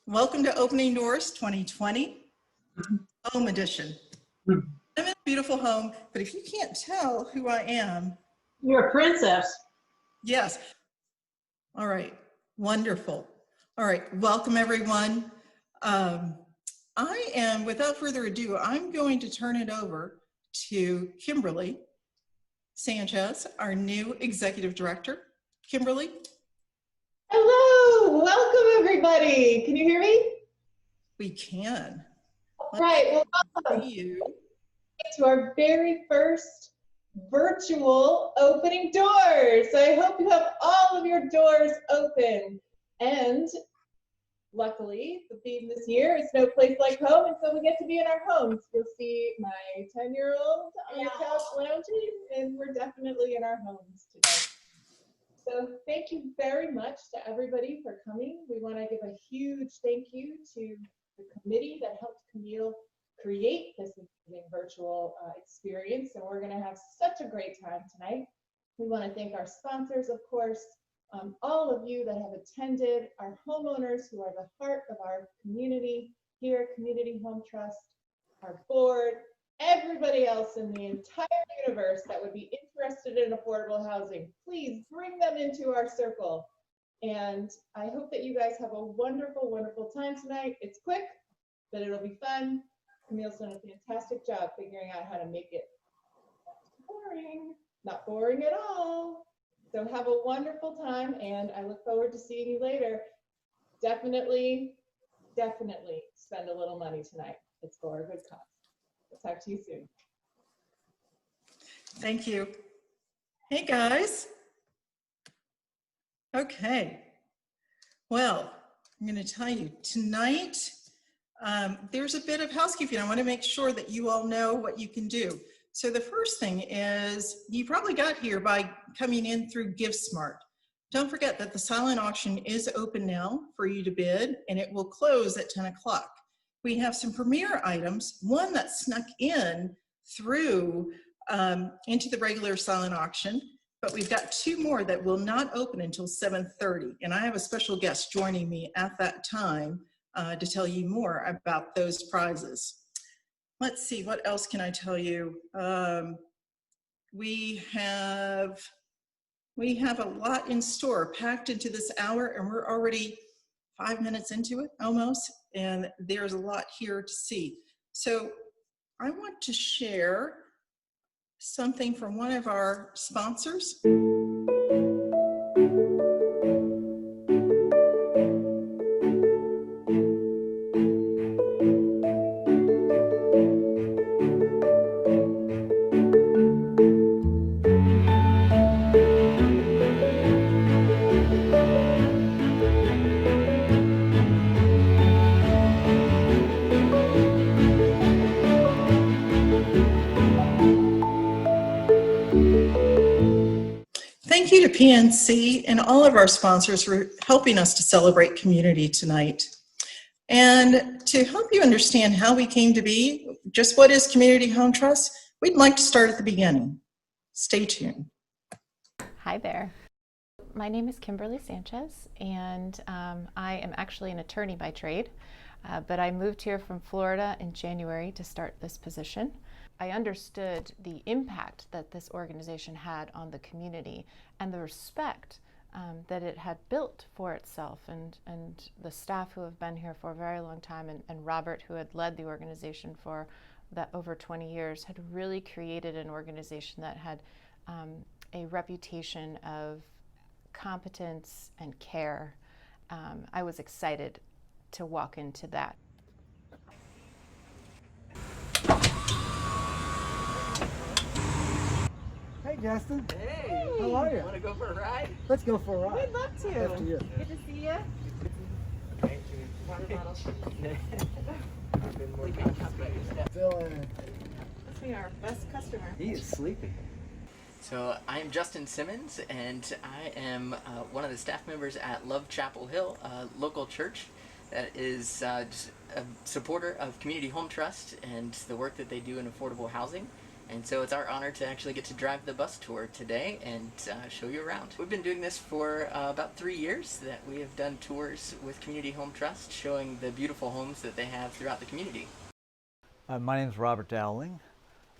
Welcome to Opening Doors 2020, Home Edition. I'm in a beautiful home, but if you can't tell who I am. You're a princess. Yes. All right. Wonderful. All right. Welcome, everyone. Without further ado, I'm going to turn it over to Kimberly Sanchez, our new Executive Director. Kimberly. Hello. Welcome, everybody. Can you hear me? We can. All right. Well, welcome to our very first virtual opening doors. I hope you have all of your doors open. And luckily, the theme this year is no place like home, and so we get to be in our homes. You'll see my 10-year-old on the couch lounging, and we're definitely in our homes today. So thank you very much to everybody for coming. We want to give a huge thank you to the committee that helped Camille create this amazing virtual experience, and we're going to have such a great time tonight. We want to thank our sponsors, of course, all of you that have attended, our homeowners who are the heart of our community here at Community Home Trust, our board, everybody else in the entire universe that would be interested in affordable housing. Please bring them into our circle. And I hope that you guys have a wonderful, wonderful time tonight. It's quick, but it'll be fun. Camille's done a fantastic job figuring out how to make it boring, not boring at all. So have a wonderful time, and I look forward to seeing you later. Definitely spend a little money tonight. It's for a good cause. We'll talk to you soon. Thank you. Hey, guys. Okay. Well, I'm going to tell you tonight, there's a bit of housekeeping. I want to make sure that you all know what you can do. So the first thing is you probably got here by coming in through GiveSmart. Don't forget that the silent auction is open now for you to bid, and it will close at 10 o'clock. We have some premier items, one that snuck in through into the regular silent auction, but we've got two more that will not open until 7:30, and I have a special guest joining me at that time to tell you more about those prizes. Let's see, what else can I tell you? We have a lot in store packed into this hour, and we're already 5 minutes into it almost, and there's a lot here to see. So I want to share something from one of our sponsors. Thank you to PNC and all of our sponsors for helping us to celebrate community tonight. And to help you understand how we came to be, just what is Community Home Trust, we'd like to start at the beginning. Stay tuned. Hi there. My name is Kimberly Sanchez, and I am actually an attorney by trade, but I moved here from Florida in January to start this position. I understood the impact that this organization had on the community and the respect that it had built for itself, and the staff who have been here for a very long time, and Robert, who had led the organization for that over 20 years, had really created an organization that had a reputation of competence and care. I was excited to walk into that. Hey, Justin. Hey. How are you? Want to go for a ride? Let's go for a ride. We'd love to. After you. Good to see you. Thank you. Water bottle. Dylan. Must be our best customer. He is sleeping. So I'm Justin Simmons, and I am one of the staff members at Love Chapel Hill, a local church that is just a supporter of Community Home Trust and the work that they do in affordable housing. And so it's our honor to actually get to drive the bus tour today and show you around. We've been doing this for about 3 years that we have done tours with Community Home Trust, showing the beautiful homes that they have throughout the community. My name is Robert Dowling.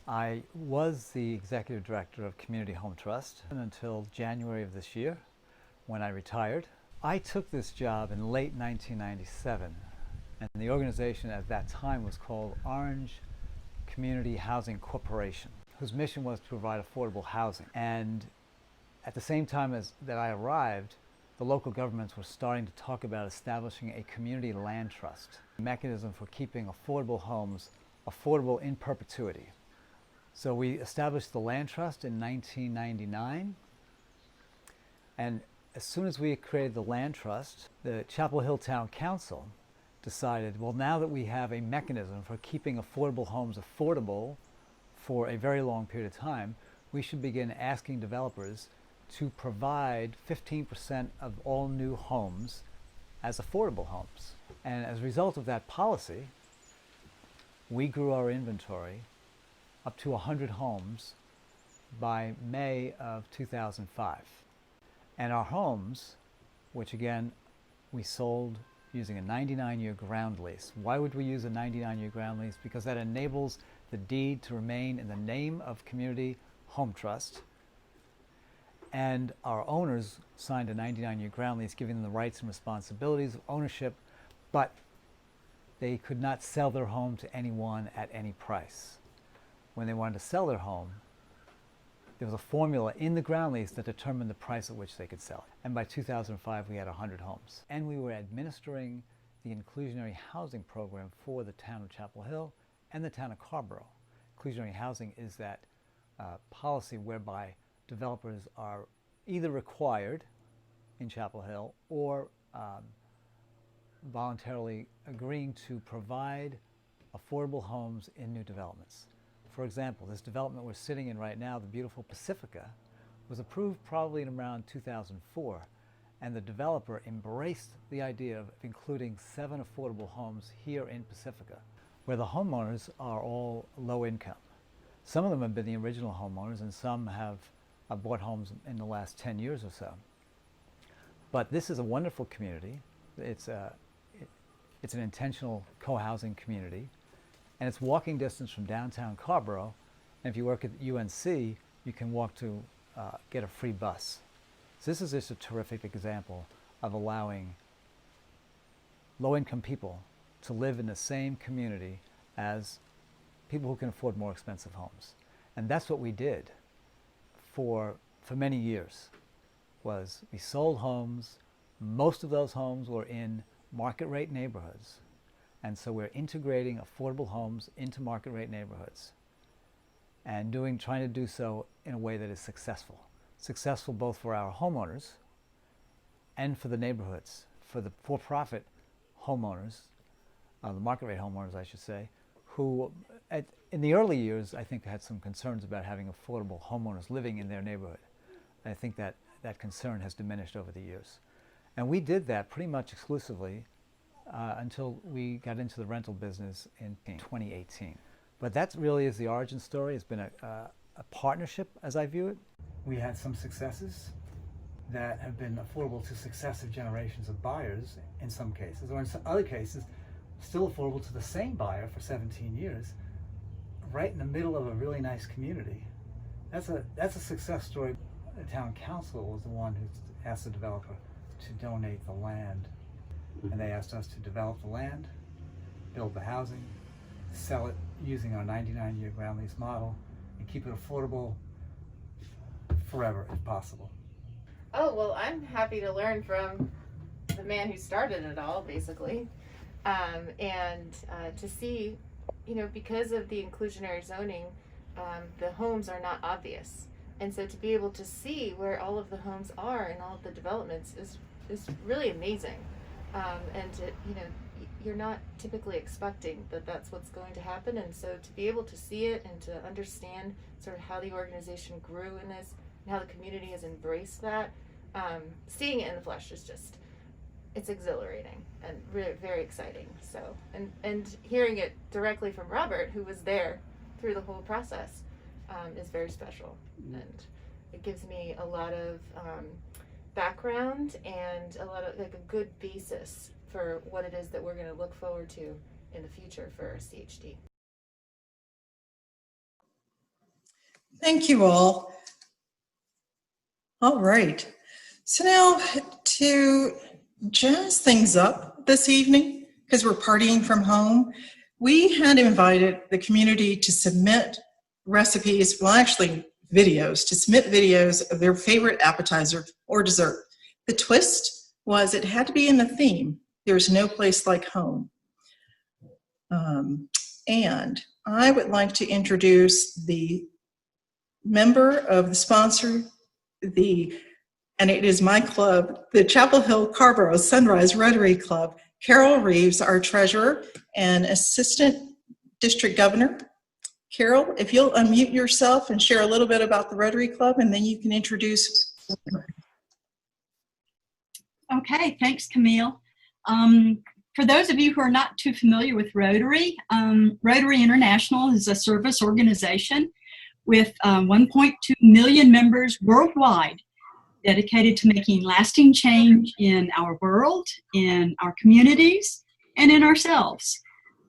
I was the executive director of Community Home Trust until January of this year when I retired. I took this job in late 1997, and the organization at that time was called Orange Community Housing Corporation, whose mission was to provide affordable housing. And at the same time as that I arrived, the local governments were starting to talk about establishing a community land trust, a mechanism for keeping affordable homes affordable in perpetuity. So we established the land trust in 1999, and as soon as we created the land trust, the Chapel Hill Town Council decided, well, now that we have a mechanism for keeping affordable homes affordable for a very long period of time, we should begin asking developers to provide 15% of all new homes as affordable homes. And as a result of that policy, we grew our inventory up to 100 homes by May of 2005. And our homes, which again, we sold using a 99-year ground lease. Why would we use a 99-year ground lease? Because that enables the deed to remain in the name of Community Home Trust. And our owners signed a 99-year ground lease giving them the rights and responsibilities of ownership, but they could not sell their home to anyone at any price. When they wanted to sell their home, there was a formula in the ground lease that determined the price at which they could sell it. And by 2005, we had 100 homes. And we were administering the inclusionary housing program for the town of Chapel Hill and the town of Carrboro. Inclusionary housing is that policy whereby developers are either required in Chapel Hill or voluntarily agreeing to provide affordable homes in new developments. For example, this development we're sitting in right now, the beautiful Pacifica, was approved probably in around 2004, and the developer embraced the idea of including 7 affordable homes here in Pacifica, where the homeowners are all low income. Some of them have been the original homeowners, and some have bought homes in the last 10 years or so. But this is a wonderful community. It's an intentional co-housing community, and it's walking distance from downtown Carrboro. And if you work at UNC, you can walk to get a free bus. So this is just a terrific example of allowing low-income people to live in the same community as people who can afford more expensive homes. And that's what we did for many years. Was we sold homes. Most of those homes were in market rate neighborhoods. And so we're integrating affordable homes into market rate neighborhoods and trying to do so in a way that is successful. Successful both for our homeowners and for the neighborhoods, for the for-profit homeowners, the market rate homeowners, I should say, who in the early years, I think, had some concerns about having affordable homeowners living in their neighborhood. And I think that concern has diminished over the years. And we did that pretty much exclusively until we got into the rental business in 2018. But that really is the origin story. It's been a partnership, as I view it. We had some successes that have been affordable to successive generations of buyers in some cases, or in some other cases, still affordable to the same buyer for 17 years, right in the middle of a really nice community. That's a success story. The town council was the one who asked the developer to donate the land. And they asked us to develop the land, build the housing, sell it using our 99-year ground lease model, and keep it affordable forever if possible. Oh, well, I'm happy to learn from the man who started it all, basically. And to see, because of the inclusionary zoning, the homes are not obvious. And so to be able to see where all of the homes are and all of the developments is really amazing. And you're not typically expecting that that's what's going to happen. And so to be able to see it and to understand sort of how the organization grew in this and how the community has embraced that, seeing it in the flesh is it's exhilarating and really very exciting. So, and hearing it directly from Robert, who was there through the whole process, is very special, and it gives me a lot of background and a lot of, like, a good basis for what it is that we're going to look forward to in the future for CHD. Thank you all. All right. So now to jazz things up this evening, because we're partying from home, we had invited the community to submit recipes, well, actually videos, to submit videos of their favorite appetizer or dessert. The twist was it had to be in the theme. There's no place like home. And I would like to introduce the member of the sponsor, and it is my club, the Chapel Hill Carborough Sunrise Rotary Club, Carol Reeves, our treasurer and assistant district governor. Carol, if you'll unmute yourself and share a little bit about the Rotary Club, and then you can introduce. Okay, thanks, Camille. For those of you who are not too familiar with Rotary, Rotary International is a service organization with 1.2 million members worldwide, dedicated to making lasting change in our world, in our communities, and in ourselves.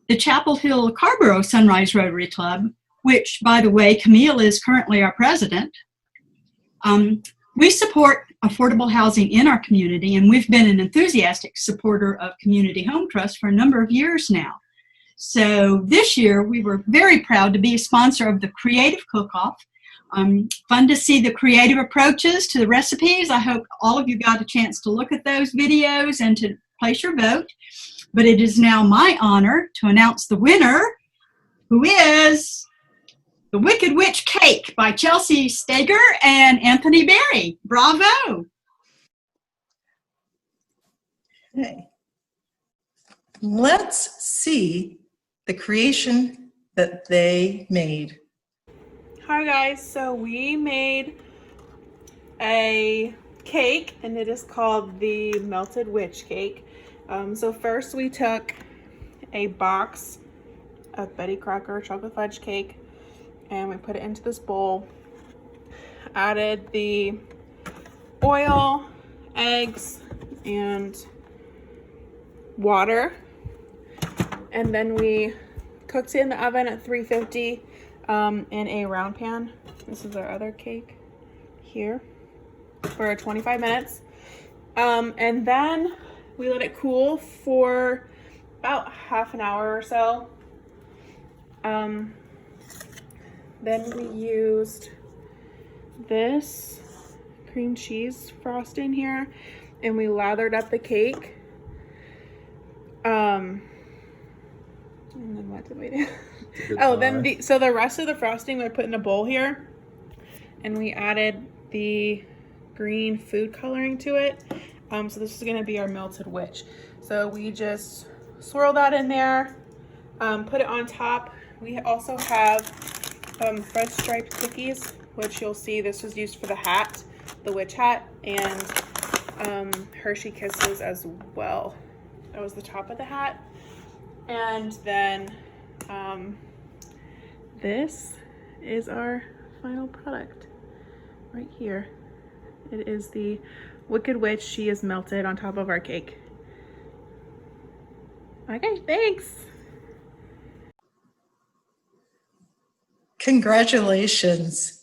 The Chapel Hill Carborough Sunrise Rotary Club, which, by the way, Camille is currently our president, we support affordable housing in our community, and we've been an enthusiastic supporter of Community Home Trust for a number of years now. So this year, we were very proud to be a sponsor of the Creative Cook-Off. Fun to see the creative approaches to the recipes. I hope all of you got a chance to look at those videos and to place your vote. But it is now my honor to announce the winner, who is the Wicked Witch Cake by Chelsea Steger and Anthony Berry. Bravo! Okay. Let's see the creation that they made. Hi guys, so we made a cake and it is called the Melted Witch Cake. So first we took a box of Betty Crocker chocolate fudge cake and we put it into this bowl, added the oil, eggs, and water, and then we cooked it in the oven at 350 in a round pan. This is our other cake here for 25 minutes. And then we let it cool for about half an hour or so. Then we used this cream cheese frosting here and we lathered up the cake. And then what did we do? Oh, then so the rest of the frosting we put in a bowl here, and we added the green food coloring to it. So this is going to be our Melted Witch. So we just swirl that in there, put it on top. We also have fresh striped cookies, which you'll see this was used for the hat, the witch hat, and Hershey Kisses as well. That was the top of the hat. And then this is our final product right here. It is the Wicked Witch. She is melted on top of our cake. Okay, thanks. Congratulations.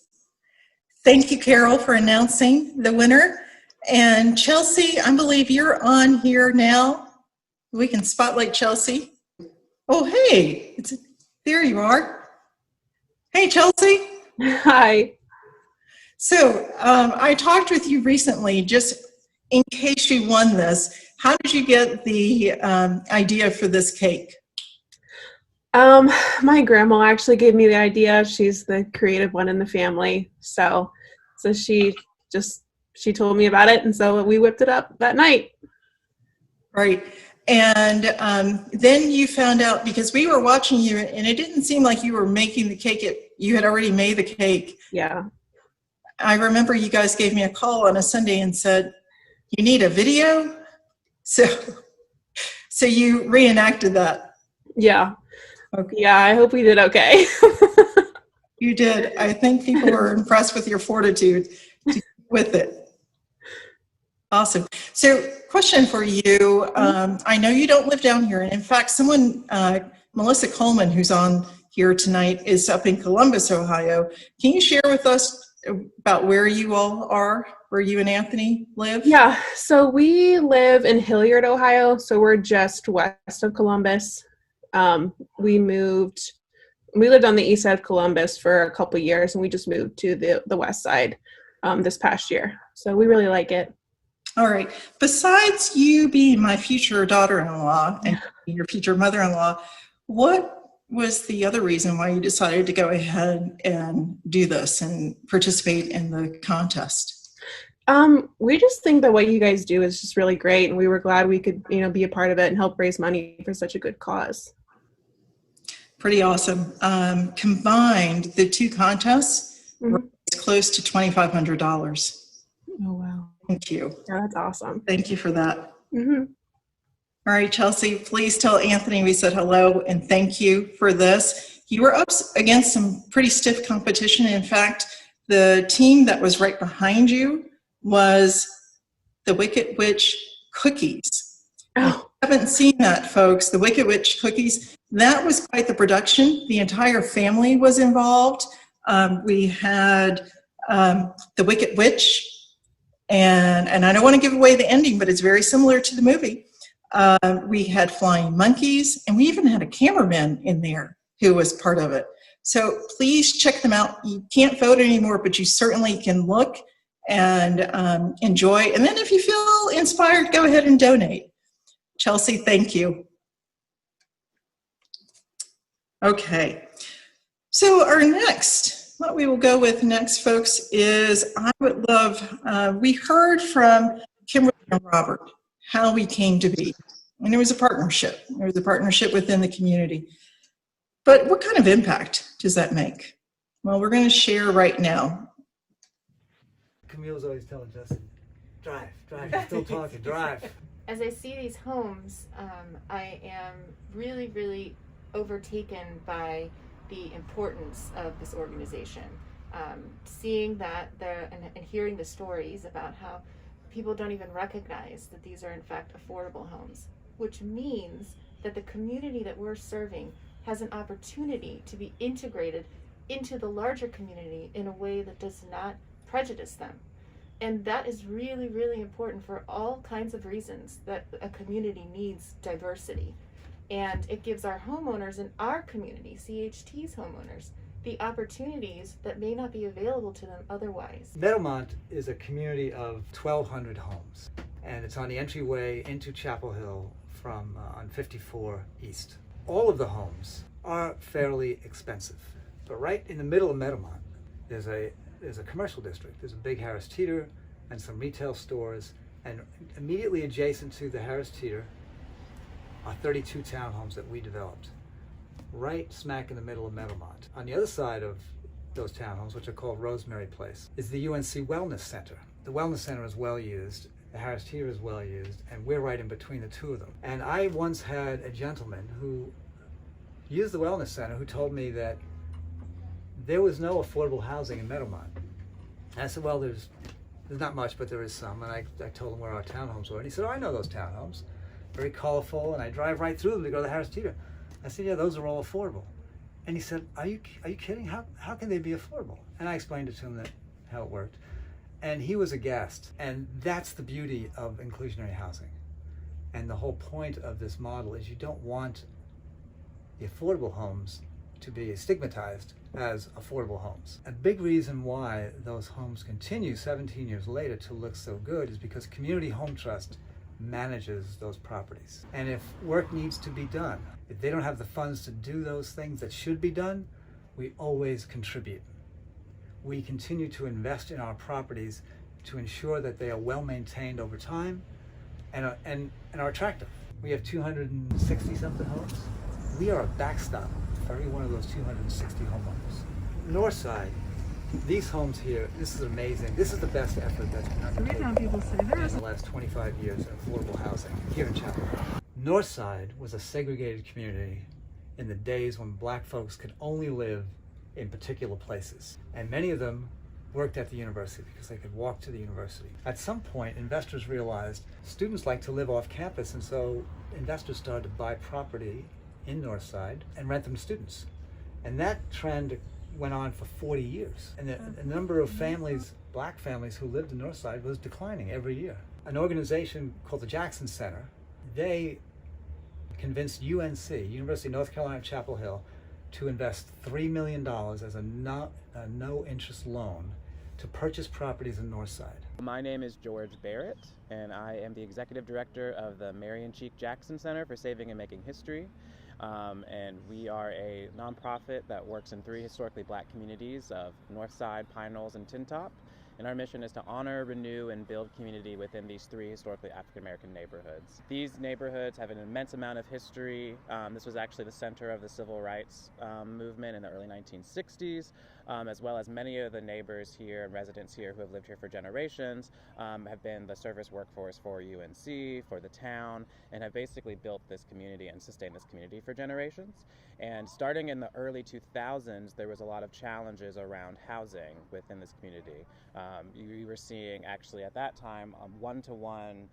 Thank you, Carol, for announcing the winner. And Chelsea, I believe you're on here now. We can spotlight Chelsea. Oh, hey, there you are. Hey, Chelsea. Hi. So I talked with you recently, just in case you won this. How did you get the idea for this cake? My grandma actually gave me the idea. She's the creative one in the family. So she told me about it, and so we whipped it up that night. Right. And then you found out, because we were watching you, and it didn't seem like you were making the cake. You had already made the cake. Yeah. I remember you guys gave me a call on a Sunday and said, you need a video? So you reenacted that. Yeah. Okay. Yeah, I hope we did okay. You did. I think people were impressed with your fortitude to keep with it. Awesome. So, question for you. I know you don't live down here. And in fact, someone, Melissa Coleman, who's on here tonight, is up in Columbus, Ohio. Can you share with us about where you all are, where you and Anthony live? Yeah, so we live in Hilliard, Ohio, so we're just west of Columbus. We lived on the east side of Columbus for a couple years, and we just moved to the west side this past year. So we really like it. All right. Besides you being my future daughter-in-law and your future mother-in-law, what was the other reason why you decided to go ahead and do this and participate in the contest? We just think that what you guys do is just really great, and we were glad we could, be a part of it and help raise money for such a good cause. Pretty awesome. Combined, the two contests raised close to $2,500. Oh, wow. Thank you. Yeah, that's awesome. Thank you for that. Mm-hmm. All right, Chelsea, please tell Anthony we said hello and thank you for this. You were up against some pretty stiff competition. In fact, the team that was right behind you was the Wicked Witch Cookies. Oh. If you haven't seen that, folks, the Wicked Witch Cookies, that was quite the production. The entire family was involved. We had the Wicked Witch, and I don't want to give away the ending, but it's very similar to the movie. We had flying monkeys, and we even had a cameraman in there who was part of it. So please check them out. You can't vote anymore, but you certainly can look and enjoy. And then if you feel inspired, go ahead and donate. Chelsea, thank you. Okay. So what we will go with next, folks, is I would love, we heard from Kimberly and Robert how we came to be. And it was a partnership. There was a partnership within the community. But what kind of impact does that make? Well, we're going to share right now. Camille's always telling Justin, drive, you're still talking, drive. As I see these homes, I am really, really overtaken by the importance of this organization. Seeing that and hearing the stories about how people don't even recognize that these are in fact affordable homes, which means that the community that we're serving has an opportunity to be integrated into the larger community in a way that does not prejudice them. And that is really, really important for all kinds of reasons that a community needs diversity. And it gives our homeowners in our community, CHT's homeowners, the opportunities that may not be available to them otherwise. Meadowmont is a community of 1,200 homes, and it's on the entryway into Chapel Hill from on 54 East. All of the homes are fairly expensive, but right in the middle of Meadowmont, there's a commercial district. There's a big Harris Teeter and some retail stores, and immediately adjacent to the Harris Teeter are 32 townhomes that we developed, right smack in the middle of Meadowmont. On the other side of those townhomes, which are called Rosemary Place, is the UNC Wellness Center. The Wellness Center is well used, the Harris Teeter is well used, and we're right in between the two of them. And I once had a gentleman who used the Wellness Center who told me that there was no affordable housing in Meadowmont. And I said, well, there's not much, but there is some. And I told him where our townhomes were. And he said, oh, I know those townhomes. Very colorful, and I drive right through them to go to the Harris Teeter. I said, yeah, those are all affordable. And he said, are you kidding? How can they be affordable? And I explained it to him how it worked. And he was aghast. And that's the beauty of inclusionary housing. And the whole point of this model is you don't want the affordable homes to be stigmatized as affordable homes. A big reason why those homes continue 17 years later to look so good is because Community Home Trust manages those properties. And if work needs to be done, if they don't have the funds to do those things that should be done, we always contribute. We continue to invest in our properties to ensure that they are well maintained over time and are attractive. We have 260 something homes. We are a backstop for every one of those 260 homeowners. Northside, these homes here, this is amazing. This is the best effort that's been undertaken in the last 25 years of affordable housing here in Chapel Hill. Northside was a segregated community in the days when black folks could only live in particular places. And many of them worked at the university because they could walk to the university. At some point, investors realized students like to live off campus, and so investors started to buy property in Northside and rent them to students. And that trend went on for 40 years. And the number of families, black families who lived in Northside was declining every year. An organization called the Jackson Center, they convinced UNC, University of North Carolina, Chapel Hill, to invest $3 million as a no-interest loan to purchase properties in Northside. My name is George Barrett, and I am the executive director of the Marion Cheek Jackson Center for Saving and Making History. And we are a nonprofit that works in 3 historically black communities of Northside, Pine Knolls, and Tin Top. And our mission is to honor, renew, and build community within these 3 historically African-American neighborhoods. These neighborhoods have an immense amount of history. This was actually the center of the civil rights movement in the early 1960s, as well as many of the neighbors here and residents here who have lived here for generations have been the service workforce for UNC, for the town, and have basically built this community and sustained this community for generations. And starting in the early 2000s, there was a lot of challenges around housing within this community. You were seeing actually at that time one-to-one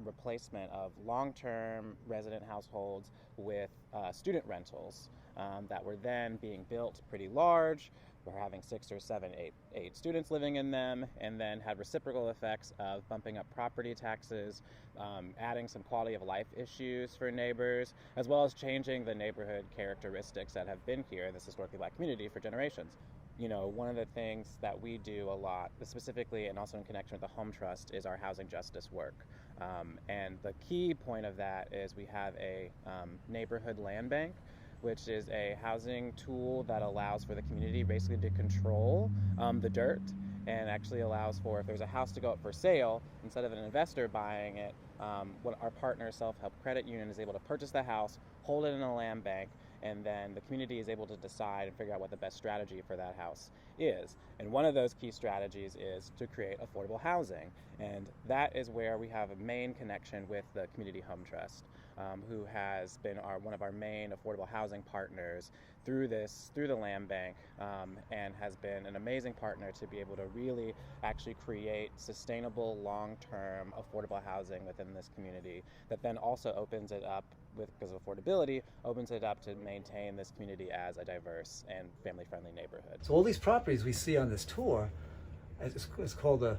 replacement of long-term resident households with student rentals that were then being built pretty large. We're having 6 or 7, 8 students living in them, and then had reciprocal effects of bumping up property taxes, adding some quality of life issues for neighbors, as well as changing the neighborhood characteristics that have been here in this historically black community for generations. You know, one of the things that we do a lot, specifically and also in connection with the Home Trust, is our housing justice work. And the key point of that is we have a neighborhood land bank, which is a housing tool that allows for the community basically to control the dirt, and actually allows for, if there's a house to go up for sale, instead of an investor buying it, what our partner Self-Help Credit Union is able to purchase the house, hold it in a land bank, and then the community is able to decide and figure out what the best strategy for that house is. And one of those key strategies is to create affordable housing. And that is where we have a main connection with the Community Home Trust, who has been one of our main affordable housing partners through the land bank, and has been an amazing partner to be able to really actually create sustainable, long-term affordable housing within this community that then also opens it up, because of affordability, opens it up to maintain this community as a diverse and family-friendly neighborhood. So all these properties we see on this tour, it's called a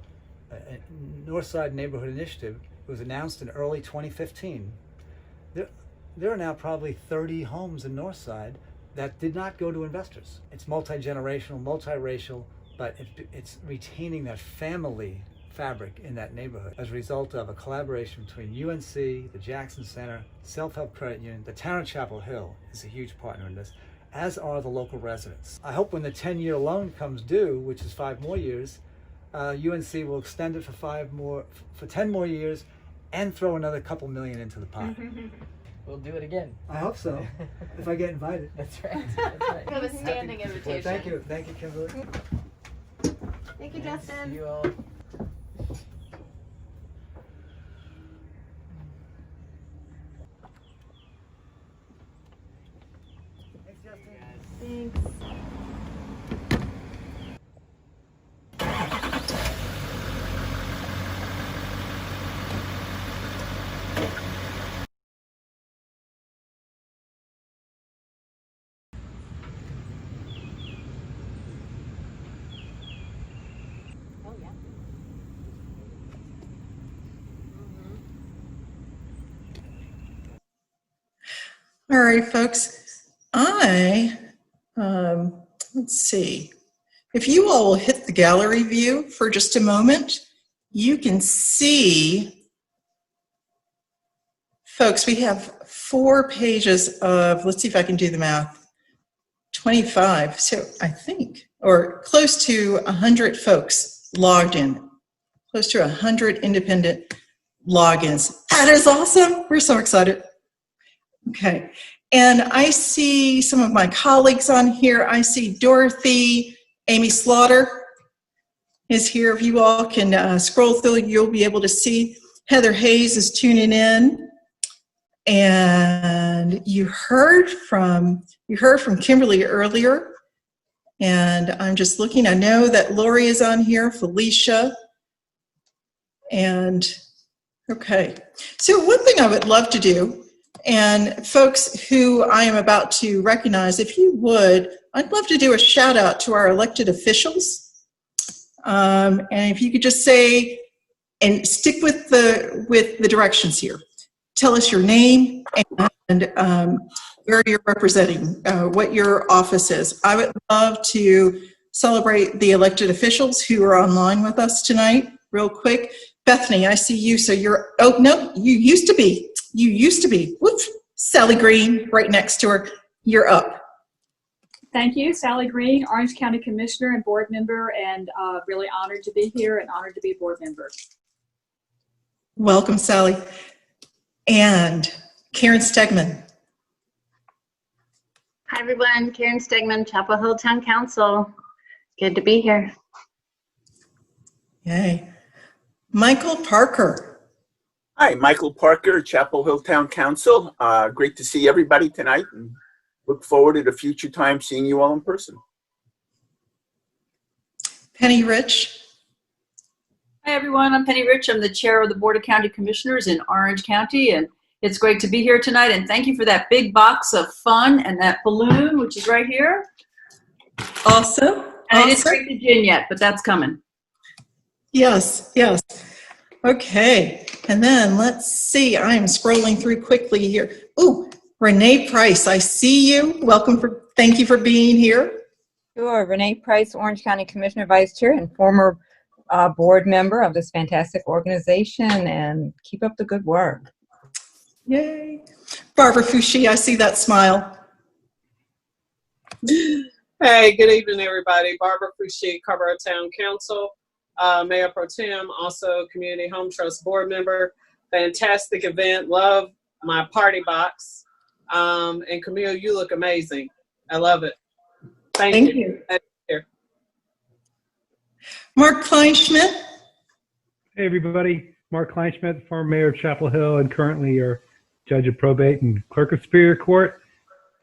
Northside Neighborhood Initiative. It was announced in early 2015. There are now probably 30 homes in Northside that did not go to investors. It's multi-generational, multiracial, but it's retaining that family fabric in that neighborhood as a result of a collaboration between UNC, the Jackson Center, Self-Help Credit Union. The town of Chapel Hill is a huge partner in this, as are the local residents. I hope when the 10-year loan comes due, which is 5 more years, UNC will extend it for 10 more years and throw another couple million into the pot. We'll do it again. I hope so, if I get invited. That's right. That's right. We have a standing invitation. Well, thank you, Kimberly. Thank you, Nice to Justin. see you all. Thanks, Justin. Thanks. Oh, yeah. All right, folks. Let's see. If you all will hit the gallery view for just a moment, you can see, folks, we have 4 pages of, let's see if I can do the math, 25, so I think, or close to 100 folks logged in, close to 100 independent logins. That is awesome. We're so excited. Okay, and I see some of my colleagues on here. I see Dorothy, Amy Slaughter is here. If you all can scroll through, you'll be able to see Heather Hayes is tuning in. And you heard from Kimberly earlier. And I'm just looking. I know that Lori is on here, Felicia. And okay. So one thing I would love to do, and folks who I am about to recognize, if you would, I'd love to do a shout out to our elected officials. And if you could just say, and stick with the directions here. Tell us your name and where you're representing, what your office is. I would love to celebrate the elected officials who are online with us tonight, real quick. Bethany, I see you, so you're, oh, no, you used to be. Whoops, Sally Green, right next to her. You're up. Thank you, Sally Green, Orange County Commissioner and board member, and really honored to be here and honored to be a board member. Welcome, Sally. And Karen Stegman. Hi, everyone. Karen Stegman, Chapel Hill Town Council. Good to be here. Yay. Michael Parker. Hi, Michael Parker, Chapel Hill Town Council. Great to see everybody tonight, and look forward at a future time seeing you all in person. Penny Rich. Hi, everyone. I'm Penny Rich. I'm the chair of the Board of County Commissioners in Orange County, and it's great to be here tonight. And thank you for that big box of fun and that balloon, which is right here. Awesome. And I didn't drink the gin yet, but that's coming. Yes, yes. Okay. And then let's see. I am scrolling through quickly here. Ooh, Renee Price, I see you. Thank you for being here. Sure. Renee Price, Orange County Commissioner, Vice Chair, and former board member of this fantastic organization, and keep up the good work. Yay. Barbara Fouché, I see that smile. Hey, good evening, everybody. Barbara Fouché, Carver Town Council, Mayor Pro Tem, also Community Home Trust board member. Fantastic event. Love my party box. And Camille, you look amazing. I love it. Thank you. Mark Kleinschmidt. Hey, everybody. Mark Kleinschmidt, former mayor of Chapel Hill and currently your judge of probate and clerk of Superior Court.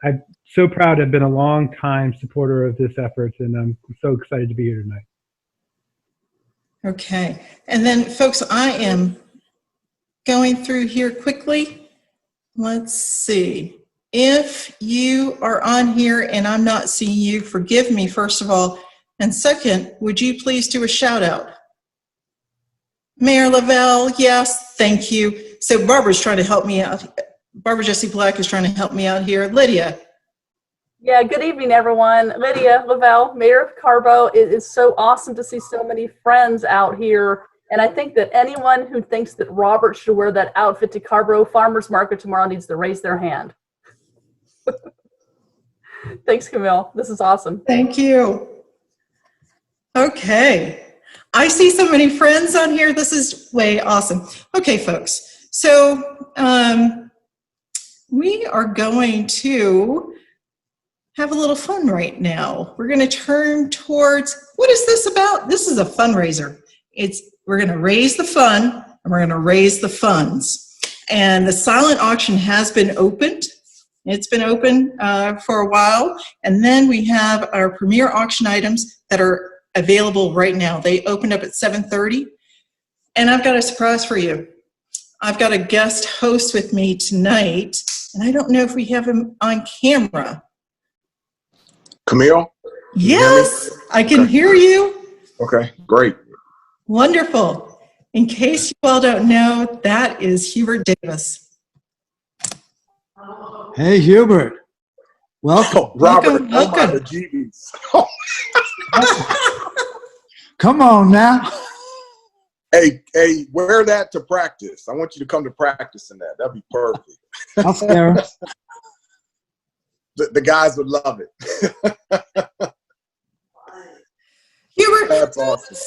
I'm so proud to have been a long-time supporter of this effort, and I'm so excited to be here tonight. Okay. And then, folks, I am going through here quickly. Let's see. If you are on here and I'm not seeing you, forgive me, first of all. And second, would you please do a shout out? Mayor Lavelle, yes, thank you. So Barbara's trying to help me out. Barbara Jesse Black is trying to help me out here. Lydia. Yeah, good evening, everyone. Lydia Lavelle, Mayor of Carbo. It is so awesome to see so many friends out here. And I think that anyone who thinks that Robert should wear that outfit to Carbo Farmers Market tomorrow needs to raise their hand. Thanks, Camille. This is awesome. Thank you. Okay. I see so many friends on here. This is way awesome. Okay, folks. So we are going to have a little fun right now. We're going to turn towards, what is this about? This is a fundraiser. We're going to raise the fund and we're going to raise the funds. And the silent auction has been opened. It's been open for a while. And then we have our premier auction items that are available right now. They opened up at 7:30. And I've got a surprise for you. I've got a guest host with me tonight, and I don't know if we have him on camera. Camille? Yes, I can hear you. Okay, great. Wonderful. In case you all don't know, that is Hubert Davis. Hey, Hubert. Welcome. Oh, Robert. Welcome. Come on now. Hey, wear that to practice. I want you to come to practice in that. That'd be perfect. I'll scare him. The guys would love it. Hubert, that's awesome.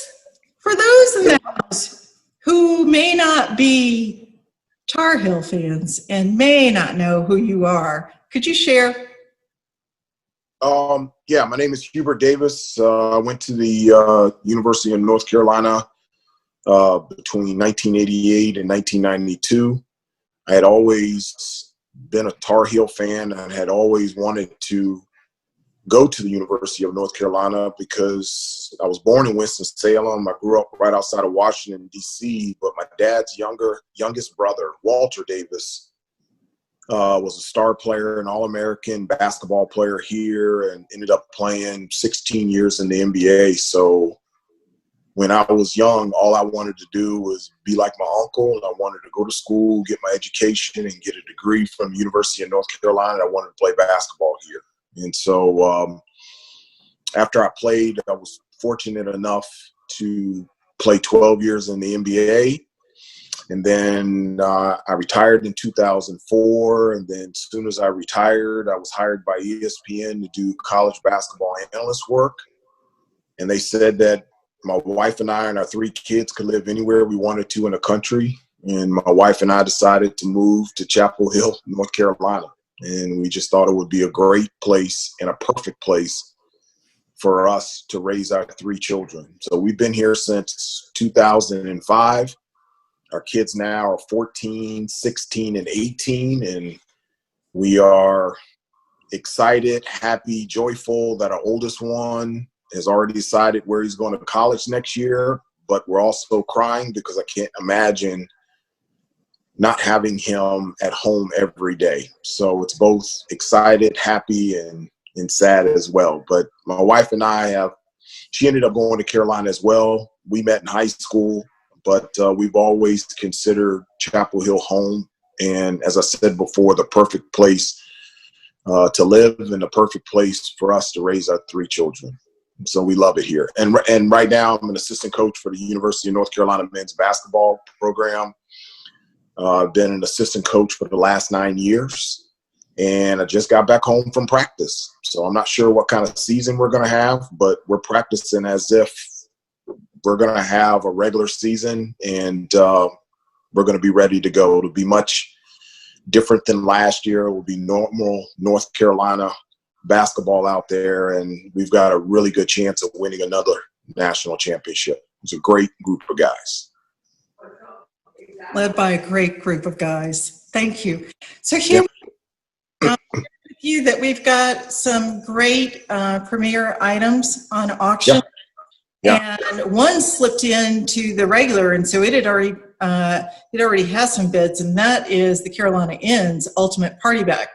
For those in the house who may not be Tar Heel fans and may not know who you are, could you share? Yeah, my name is Hubert Davis. I went to the University of North Carolina between 1988 and 1992. I had always been a Tar Heel fan and had always wanted to go to the University of North Carolina because I was born in Winston-Salem. I grew up right outside of Washington, D.C., but my dad's youngest brother, Walter Davis, was a star player, an All-American basketball player here, and ended up playing 16 years in the NBA. So when I was young, all I wanted to do was be like my uncle, and I wanted to go to school, get my education, and get a degree from the University of North Carolina. I wanted to play basketball here. And so after I played, I was fortunate enough to play 12 years in the NBA. And then I retired in 2004. And then as soon as I retired, I was hired by ESPN to do college basketball analyst work. And they said that my wife and I and our 3 kids could live anywhere we wanted to in the country. And my wife and I decided to move to Chapel Hill, North Carolina. And we just thought it would be a great place and a perfect place for us to raise our 3 children. So we've been here since 2005. Our kids now are 14, 16, and 18. And we are excited, happy, joyful that our oldest one has already decided where he's going to college next year. But we're also crying because I can't imagine not having him at home every day. So it's both excited, happy, and sad as well. But my wife and I she ended up going to Carolina as well. We met in high school, but we've always considered Chapel Hill home. And as I said before, the perfect place to live and the perfect place for us to raise our 3 children. So we love it here. And right now I'm an assistant coach for the University of North Carolina men's basketball program. I've been an assistant coach for the last 9 years, and I just got back home from practice. So I'm not sure what kind of season we're going to have, but we're practicing as if we're going to have a regular season, and we're going to be ready to go. It'll be much different than last year. It will be normal North Carolina basketball out there, and we've got a really good chance of winning another national championship. It's a great group of guys. Led by a great group of guys. Thank you. So here with you that we've got some great premier items on auction. Yeah. And one slipped into the regular, and so it already has some bids, and that is the Carolina Inn's Ultimate Party Bag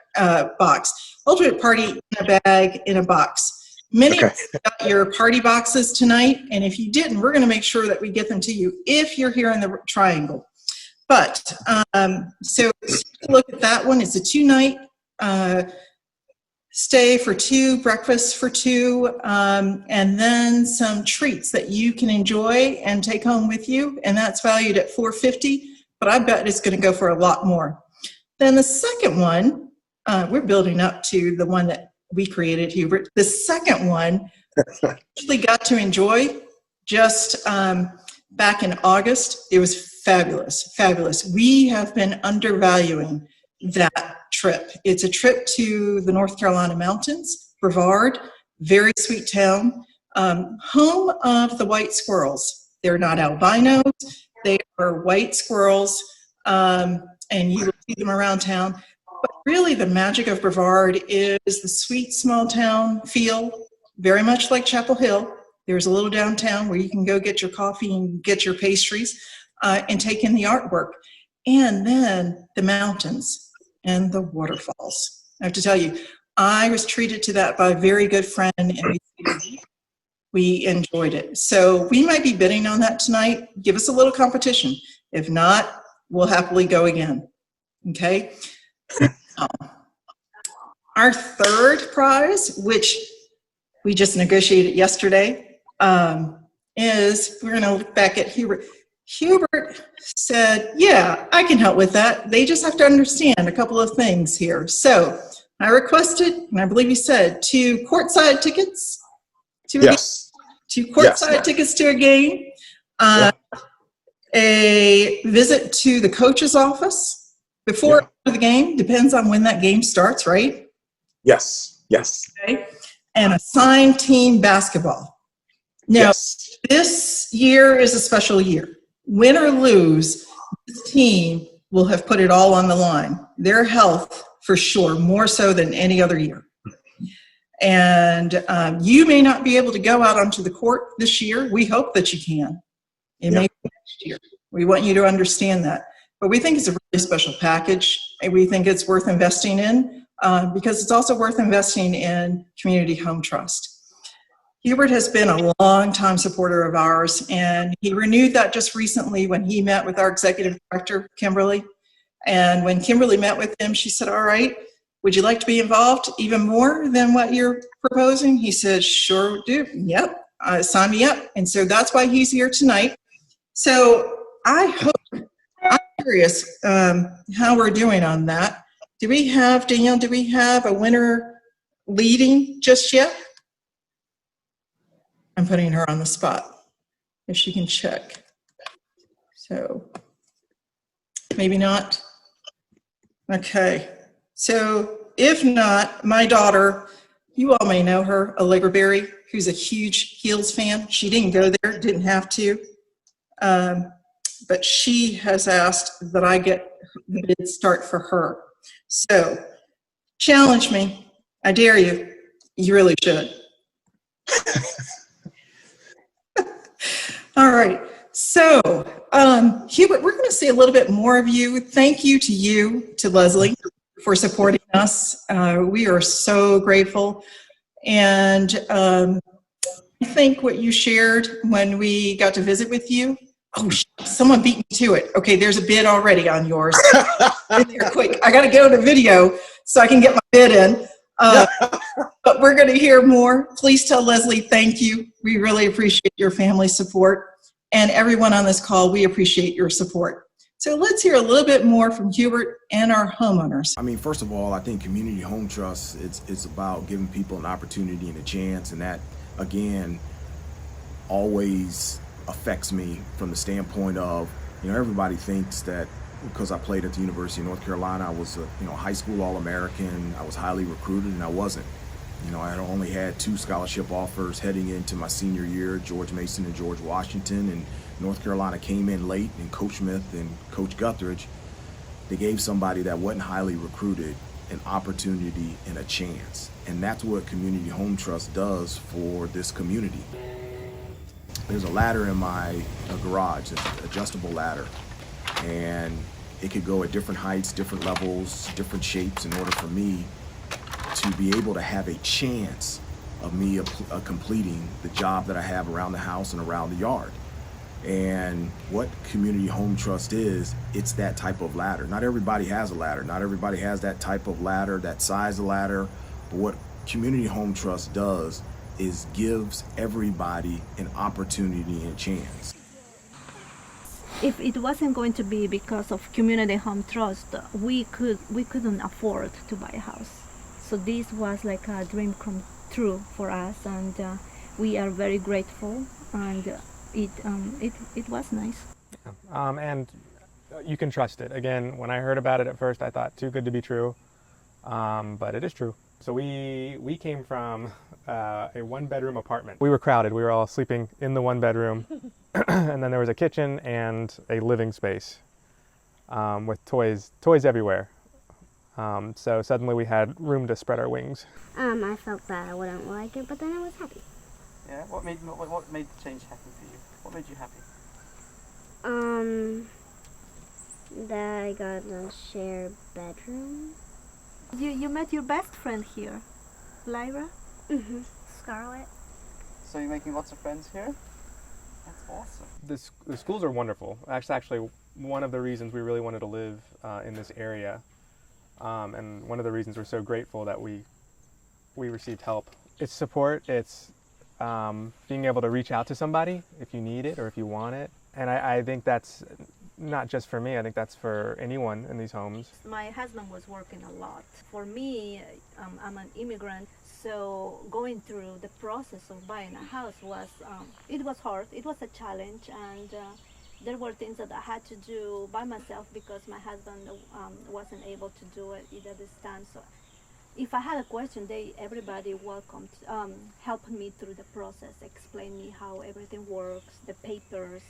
box. Ultimate Party in a bag in a box. Many of you got your party boxes tonight, and if you didn't, we're going to make sure that we get them to you if you're here in the Triangle. But so look at that one. It's a 2-night stay for 2, breakfast for 2, and then some treats that you can enjoy and take home with you. And that's valued at $450, but I bet it's going to go for a lot more. Then the second one, we're building up to the one that we created, Hubert. The second one I actually got to enjoy just back in August. It was fabulous, fabulous. We have been undervaluing that trip. It's a trip to the North Carolina mountains, Brevard, very sweet town, home of the white squirrels. They're not albinos, they are white squirrels, and you will see them around town. But really the magic of Brevard is the sweet small town feel, very much like Chapel Hill. There's a little downtown where you can go get your coffee and get your pastries and take in the artwork. And then the mountains and the waterfalls. I have to tell you, I was treated to that by a very good friend, and we enjoyed it. So we might be bidding on that tonight. Give us a little competition. If not, we'll happily go again. Okay? Our third prize, which we just negotiated yesterday, is we're going to look back at Hubert. Hubert said, yeah, I can help with that. They just have to understand a couple of things here. So I requested, and I believe he said, 2 courtside tickets to a game, 2 courtside tickets to a game, a visit to the coach's office before the game, depends on when that game starts, right? Yes, yes. Okay. And a signed team basketball. Now, this year is a special year. Win or lose, this team will have put it all on the line. Their health, for sure, more so than any other year. And you may not be able to go out onto the court this year. We hope that you can. It may be next year. We want you to understand that. But we think it's a really special package, and we think it's worth investing in because it's also worth investing in Community Home Trust. Hubert has been a long-time supporter of ours, and he renewed that just recently when he met with our executive director, Kimberly. And when Kimberly met with him, she said, all right, would you like to be involved even more than what you're proposing? He said, sure do. Yep, sign me up. And so that's why he's here tonight. So I'm curious how we're doing on that. Do we have, Danielle, do we have a winner leading just yet? I'm putting her on the spot if she can check. So maybe not. Okay. So if not, my daughter, you all may know her, Allegra Berry, who's a huge Heels fan. She didn't go there, didn't have to. But she has asked that I get the bid start for her. So challenge me. I dare you. You really should. All right. So, Hubert, we're going to see a little bit more of you. Thank you, to Leslie, for supporting us. We are so grateful. And I think what you shared when we got to visit with you, oh, someone beat me to it. Okay, there's a bid already on yours. There, quick. I got to go to video so I can get my bid in. But we're going to hear more. Please tell Leslie thank you. We really appreciate your family support. And everyone on this call, we appreciate your support. So let's hear a little bit more from Hubert and our homeowners. I mean, first of all, I think Community Home Trust, it's about giving people an opportunity and a chance. And that, again, always affects me from the standpoint of, everybody thinks that because I played at the University of North Carolina, I was a high school All-American, I was highly recruited, and I wasn't. I had only had 2 scholarship offers heading into my senior year, George Mason and George Washington, and North Carolina came in late, and Coach Smith and Coach Guthridge, they gave somebody that wasn't highly recruited an opportunity and a chance. And that's what Community Home Trust does for this community. There's a ladder in my garage, an adjustable ladder, and it could go at different heights, different levels, different shapes in order for me to be able to have a chance of me completing the job that I have around the house and around the yard. And what Community Home Trust is, it's that type of ladder. Not everybody has a ladder. Not everybody has that type of ladder, that size of ladder. But what Community Home Trust does is gives everybody an opportunity and a chance. If it wasn't going to be because of Community Home Trust, we couldn't afford to buy a house. So this was like a dream come true for us, and we are very grateful, and it was nice. Yeah. And you can trust it. Again, when I heard about it at first, I thought too good to be true, but it is true. So we came from a 1-bedroom apartment. We were crowded. We were all sleeping in the 1-bedroom, and then there was a kitchen and a living space with toys everywhere. So suddenly we had room to spread our wings. I felt that I wouldn't like it, but then I was happy. Yeah. What made the change happen for you? What made you happy? That I got a shared bedroom. You met your best friend here, Lyra? Mm-hmm. Scarlett. So you're making lots of friends here? That's awesome. The schools are wonderful. That's actually one of the reasons we really wanted to live in this area. And one of the reasons we're so grateful that we received help. It's support, it's being able to reach out to somebody if you need it or if you want it. And I think that's not just for me, I think that's for anyone in these homes. My husband was working a lot. For me, I'm an immigrant, so going through the process of buying a house was, it was hard, it was a challenge, and there were things that I had to do by myself because my husband wasn't able to do it at this time. So if I had a question, everybody welcomed, helped me through the process, explain me how everything works, the papers.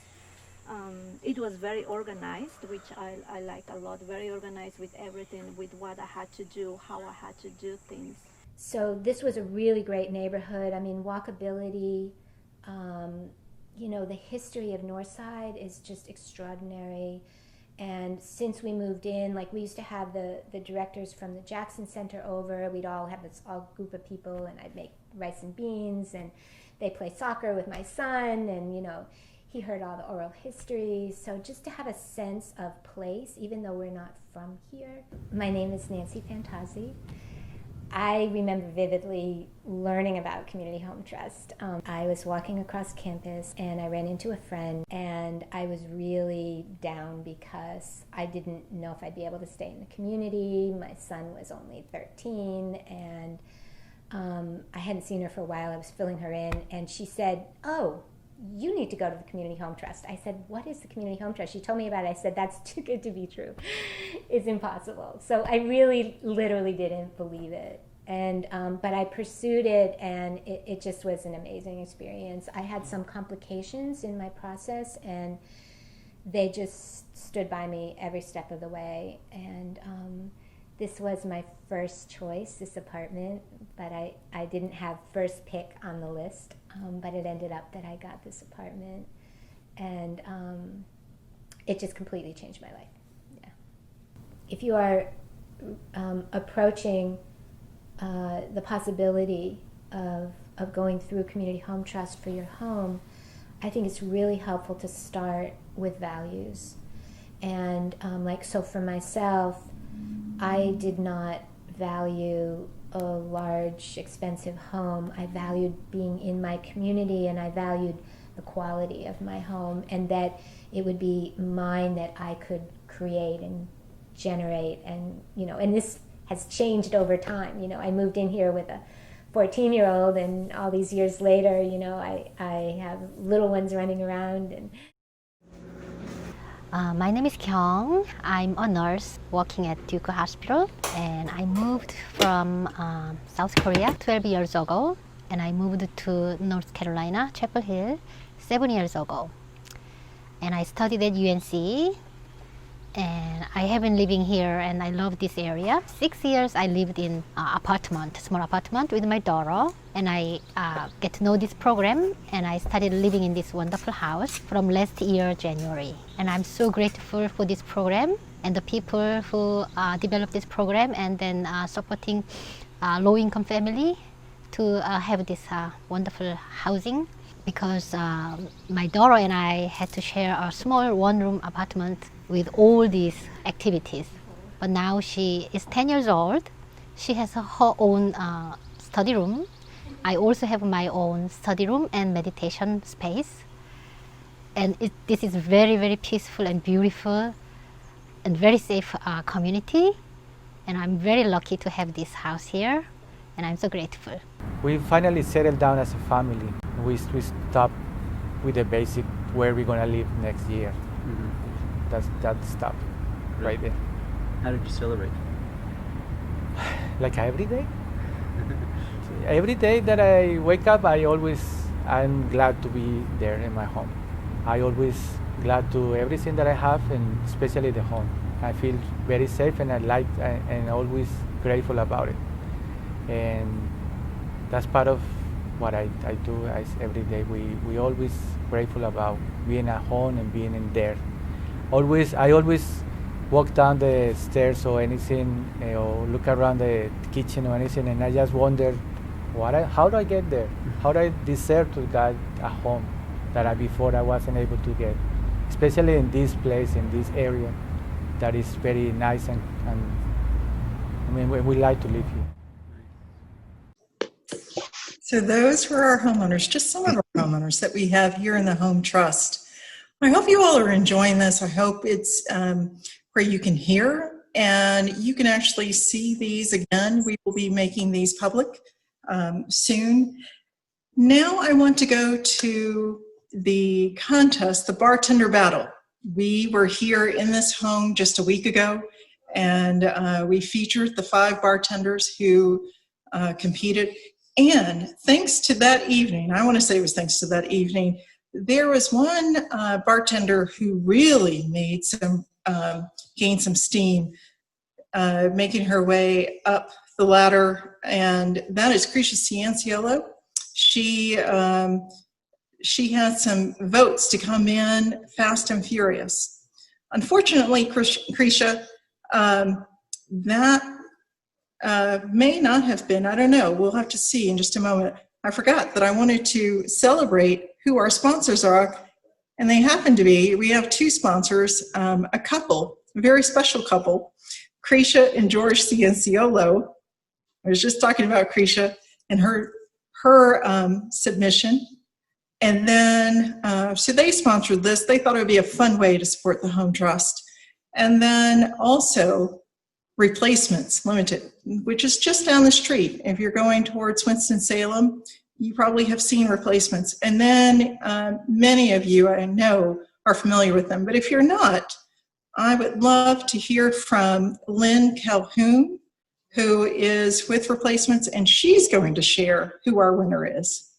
It was very organized, which I like a lot, very organized with everything, with what I had to do, how I had to do things. So this was a really great neighborhood. I mean, walkability, you know, the history of Northside is just extraordinary. And since we moved in, like we used to have the directors from the Jackson Center over. We'd all have this all group of people, and I'd make rice and beans, and they play soccer with my son, and you know, he heard all the oral history. So just to have a sense of place, even though we're not from here. My name is Nancy Fantazzi. I remember vividly learning about Community Home Trust. I was walking across campus and I ran into a friend, and I was really down because I didn't know if I'd be able to stay in the community. My son was only 13, and I hadn't seen her for a while. I was filling her in, and she said, "Oh, you need to go to the Community Home Trust." I said, "What is the Community Home Trust?" She told me about it. I said, "That's too good to be true. It's impossible." So I really literally didn't believe it. And but I pursued it, and it just was an amazing experience. I had some complications in my process, and they just stood by me every step of the way. And this was my first choice, this apartment, but I didn't have first pick on the list, but it ended up that I got this apartment, and it just completely changed my life. Yeah. If you are approaching the possibility of going through Community Home Trust for your home, I think it's really helpful to start with values. And like, so for myself, I did not value a large, expensive home. I valued being in my community, and I valued the quality of my home, and that it would be mine, that I could create and generate. And, you know, and this has changed over time. You know, I moved in here with a 14-year-old, and all these years later, you know, I have little ones running around. And my name is Kyung. I'm a nurse working at Duke Hospital, and I moved from South Korea 12 years ago, and I moved to North Carolina, Chapel Hill, 7 years ago. And I studied at UNC, and I have been living here, and I love this area. 6 years I lived in apartment, small apartment with my daughter, and I get to know this program, and I started living in this wonderful house from last year, January. And I'm so grateful for this program and the people who developed this program, and then supporting low-income family to have this wonderful housing. Because my daughter and I had to share a small one-room apartment with all these activities. But now she is 10 years old. She has her own study room. I also have my own study room and meditation space. And this is very, very peaceful and beautiful and very safe community. And I'm very lucky to have this house here, and I'm so grateful. We finally settled down as a family. We stopped with the basic where we're gonna live next year. Mm-hmm. That stopped right there. How did you celebrate? Like every day. Every day that I wake up, I'm glad to be there in my home. I always glad to everything that I have, and especially the home. I feel very safe, and and always grateful about it. And that's part of what I do every day. We always grateful about being at home and being in there. I always walk down the stairs or anything, or look around the kitchen or anything, and I just wonder, how do I get there? How do I deserve to get a home that before I wasn't able to get? Especially in this place, in this area, that is very nice, and I mean, we like to live here. So those were our homeowners, just some of our homeowners that we have here in the Home Trust. I hope you all are enjoying this. I hope it's where you can hear and you can actually see these again. We will be making these public soon. Now I want to go to the contest, the Bartender Battle. We were here in this home just a week ago, and we featured the 5 bartenders who competed. And thanks to that evening, I want to say it was thanks to that evening, there was one bartender who really gained some steam, making her way up the ladder, and that is Cretia Cianciolo. She has some votes to come in fast and furious. Unfortunately, Cretia, that may not have been, I don't know, we'll have to see in just a moment. I forgot that I wanted to celebrate who our sponsors are, and they happen to be, we have two sponsors, a couple, a very special couple, Cretia and George Cianciolo. I was just talking about Cretia and her submission. And then, so they sponsored this. They thought it would be a fun way to support the Home Trust. And then also Replacements Limited, which is just down the street. If you're going towards Winston-Salem, you probably have seen Replacements. And then many of you I know are familiar with them. But if you're not, I would love to hear from Lynn Calhoun, who is with Replacements, and she's going to share who our winner is.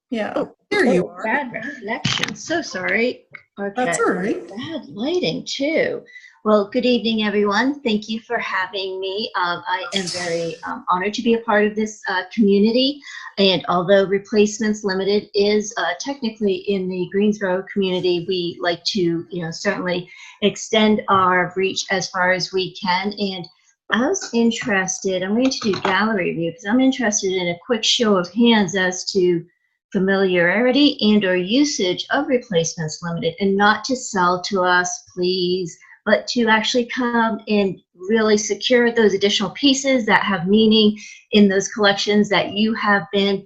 Yeah, there you are. Bad recollection. So sorry. Okay. That's all right. Bad lighting too. Well, good evening, everyone. Thank you for having me. I am very honored to be a part of this community. And although Replacements Limited is technically in the Greensboro community, we like to, certainly extend our reach as far as we can. And I was interested, I'm going to do gallery view because I'm interested in a quick show of hands as to familiarity and or usage of Replacements Limited, and not to sell to us, please, but to actually come and really secure those additional pieces that have meaning in those collections that you have been,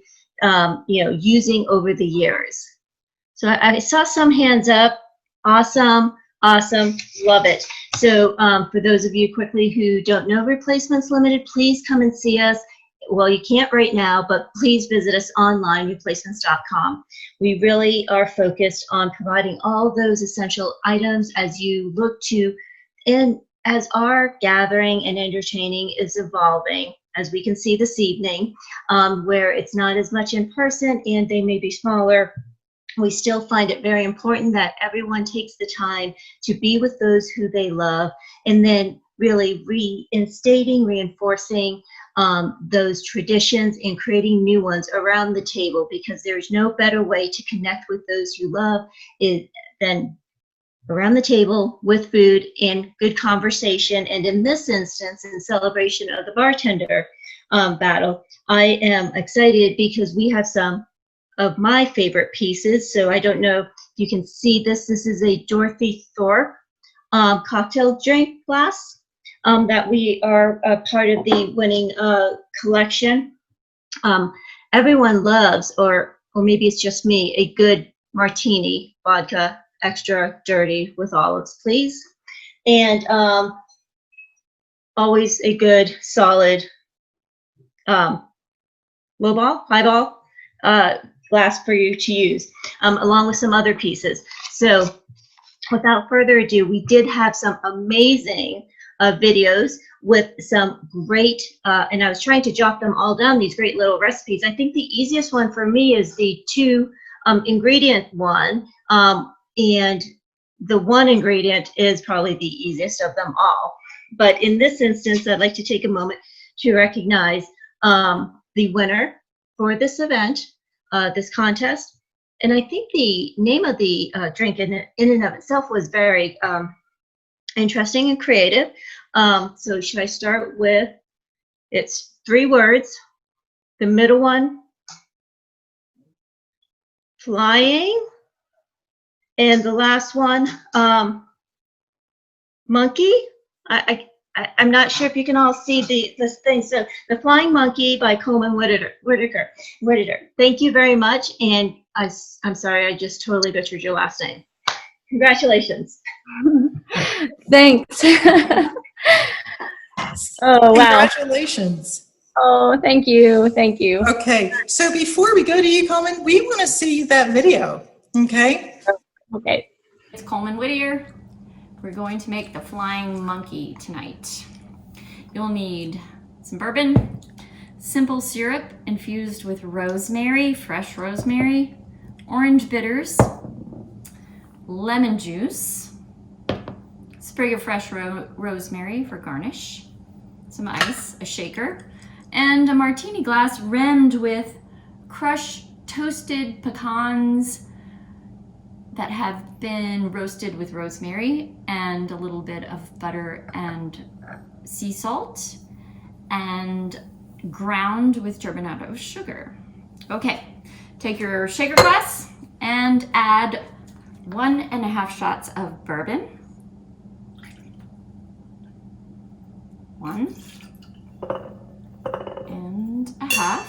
using over the years. So I saw some hands up. Awesome, awesome, love it. So for those of you quickly who don't know Replacements Limited, please come and see us. Well, you can't right now, but please visit us online, replacements.com. We really are focused on providing all those essential items as you look to, and as our gathering and entertaining is evolving, as we can see this evening, where it's not as much in person and they may be smaller. We still find it very important that everyone takes the time to be with those who they love, and then really reinforcing those traditions and creating new ones around the table, because there's no better way to connect with those you love than around the table with food and good conversation. And in this instance, in celebration of the bartender battle, I am excited because we have some of my favorite pieces. So I don't know if you can see this. This is a Dorothy Thorpe cocktail drink glass that we are a part of the winning collection. Everyone loves, or maybe it's just me, a good martini, vodka, extra dirty with olives, please. And always a good, solid low-ball, high-ball glass for you to use, along with some other pieces. So without further ado, we did have some amazing videos with some great, and I was trying to jot them all down, these great little recipes. I think the easiest one for me is the 2 ingredient one, and the 1 ingredient is probably the easiest of them all. But in this instance, I'd like to take a moment to recognize the winner for this event, this contest. And I think the name of the drink in and of itself was very interesting and creative. So should I start with, it's 3 words, the middle one, flying, and the last one, monkey. I'm not sure if you can all see this thing. So The Flying Monkey by Coleman Whitaker. Thank you very much. And I'm sorry, I just totally butchered your last name. Congratulations. Thanks. Oh, wow. Congratulations. Oh, thank you. Thank you. Okay, so before we go to you, Coleman, we want to see that video, okay? Okay. It's Coleman Whittier. We're going to make the Flying Monkey tonight. You'll need some bourbon, simple syrup infused with rosemary, fresh rosemary, orange bitters, lemon juice, sprig of fresh rosemary for garnish, some ice, a shaker, and a martini glass rimmed with crushed toasted pecans that have been roasted with rosemary and a little bit of butter and sea salt and ground with turbinado sugar. Okay, take your shaker glass and add 1.5 shots of bourbon. 1.5.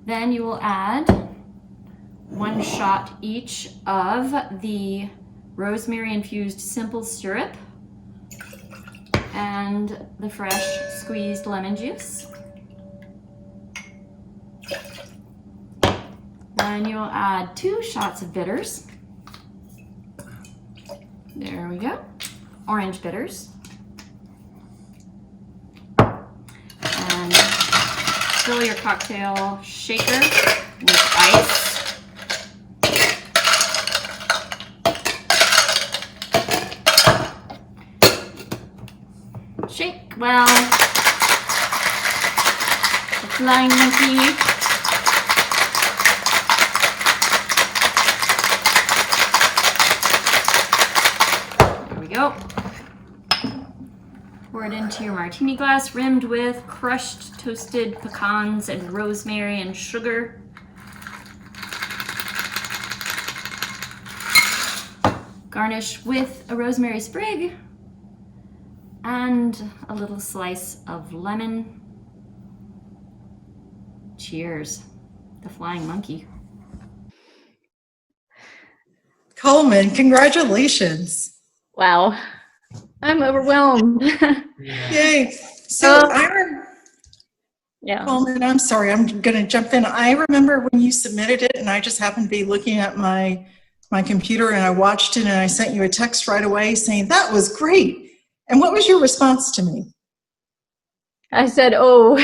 Then you will add 1 shot each of the rosemary infused simple syrup and the fresh squeezed lemon juice. Then you'll add 2 shots of bitters. There we go. Orange bitters. And fill your cocktail shaker with ice. Shake well. The flying monkey. Go. Pour it into your martini glass rimmed with crushed toasted pecans and rosemary and sugar. Garnish with a rosemary sprig and a little slice of lemon. Cheers. The Flying Monkey. Coleman, congratulations. Wow. I'm overwhelmed. Yay. So yeah. Coleman, I'm sorry, I'm going to jump in. I remember when you submitted it and I just happened to be looking at my computer and I watched it and I sent you a text right away saying, that was great. And what was your response to me? I said, oh,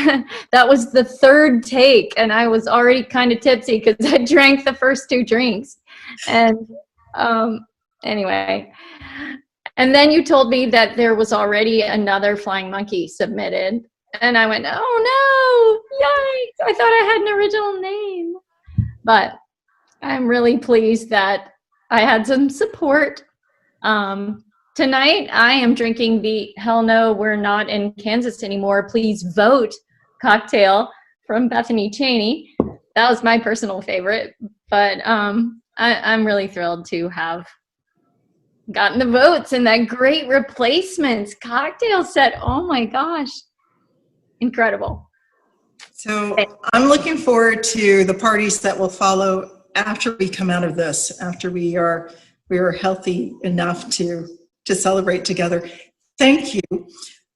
that was the 3rd take and I was already kind of tipsy because I drank the first 2 drinks. And anyway. And then you told me that there was already another Flying Monkey submitted. And I went, oh no, yikes. I thought I had an original name. But I'm really pleased that I had some support. Tonight, I am drinking the Hell No, We're Not in Kansas Anymore, Please Vote cocktail from Bethany Cheney. That was my personal favorite. But I'm really thrilled to have gotten the votes and that great replacements cocktail set. Oh my gosh. Incredible. So I'm looking forward to the parties that will follow after we come out of this, after we are healthy enough to celebrate together. Thank you.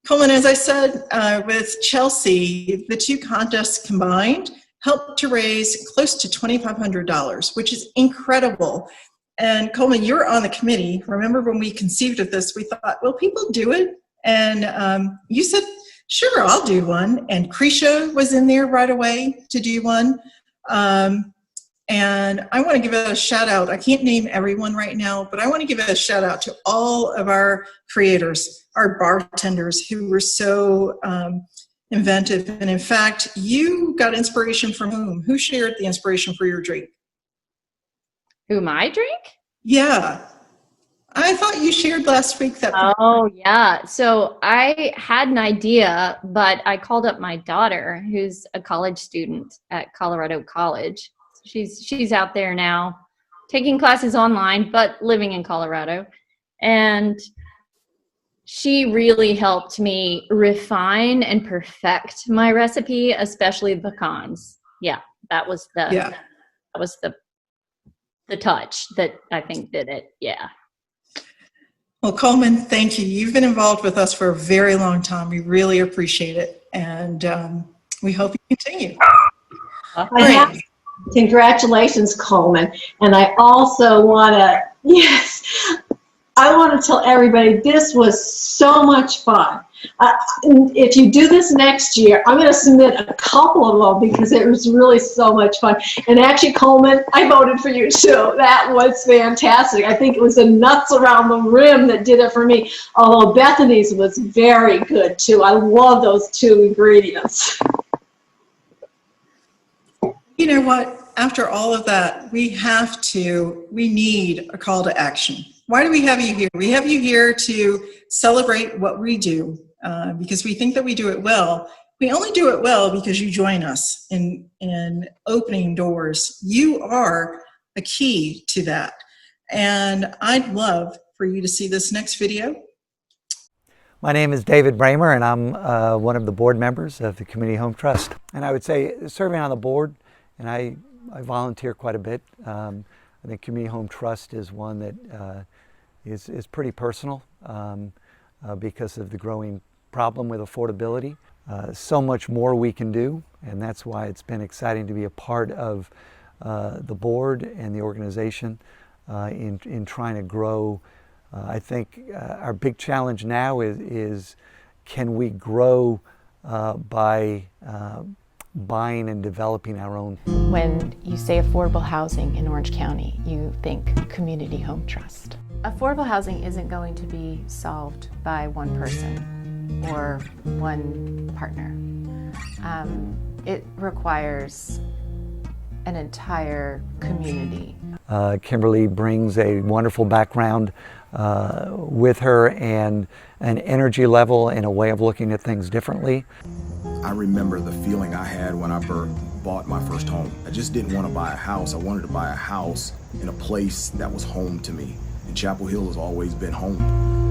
Coleman, as I said, with Chelsea, the 2 contests combined helped to raise close to $2,500, which is incredible. And Coleman, you're on the committee. Remember when we conceived of this, we thought, will people do it? And you said, sure, I'll do one. And Krisha was in there right away to do one. And I want to give a shout out. I can't name everyone right now, but I want to give a shout out to all of our creators, our bartenders who were so inventive. And in fact, you got inspiration from whom? Who shared the inspiration for your drink? Who, my drink? Yeah. I thought you shared last week that. Oh, yeah. So I had an idea, but I called up my daughter, who's a college student at Colorado College. She's out there now taking classes online, but living in Colorado. And she really helped me refine and perfect my recipe, especially the pecans. Yeah, that was the touch that I think did it. Yeah. Well, Coleman, thank you. You've been involved with us for a very long time. We really appreciate it. And we hope you continue. Congratulations, Coleman. And I also want to, I want to tell everybody this was so much fun. If you do this next year, I'm going to submit a couple of them because it was really so much fun. And actually, Coleman, I voted for you too. That was fantastic. I think it was the Nuts Around the Rim that did it for me, although Bethany's was very good too. I love those two ingredients. You know what? After all of that, we need a call to action. Why do we have you here? We have you here to celebrate what we do because we think that we do it well. We only do it well because you join us in opening doors. You are a key to that. And I'd love for you to see this next video. My name is David Bramer, and I'm one of the board members of the Community Home Trust. And I would say serving on the board, and I volunteer quite a bit. I think Community Home Trust is one that is pretty personal because of the growing problem with affordability. So much more we can do, and that's why it's been exciting to be a part of the board and the organization in trying to grow. I think our big challenge now is can we grow by buying and developing our own. When you say affordable housing in Orange County, you think Community Home Trust. Affordable housing isn't going to be solved by one person or one partner. It requires an entire community. Kimberly brings a wonderful background with her and an energy level and a way of looking at things differently. I remember the feeling I had when I bought my first home. I just didn't want to buy a house. I wanted to buy a house in a place that was home to me. And Chapel Hill has always been home.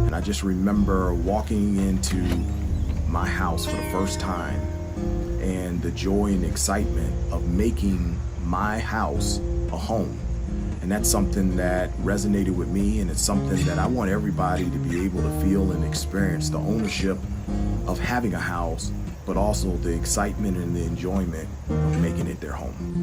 And I just remember walking into my house for the first time and the joy and excitement of making my house a home. And that's something that resonated with me, and it's something that I want everybody to be able to feel and experience, the ownership of having a house, but also the excitement and the enjoyment of making it their home.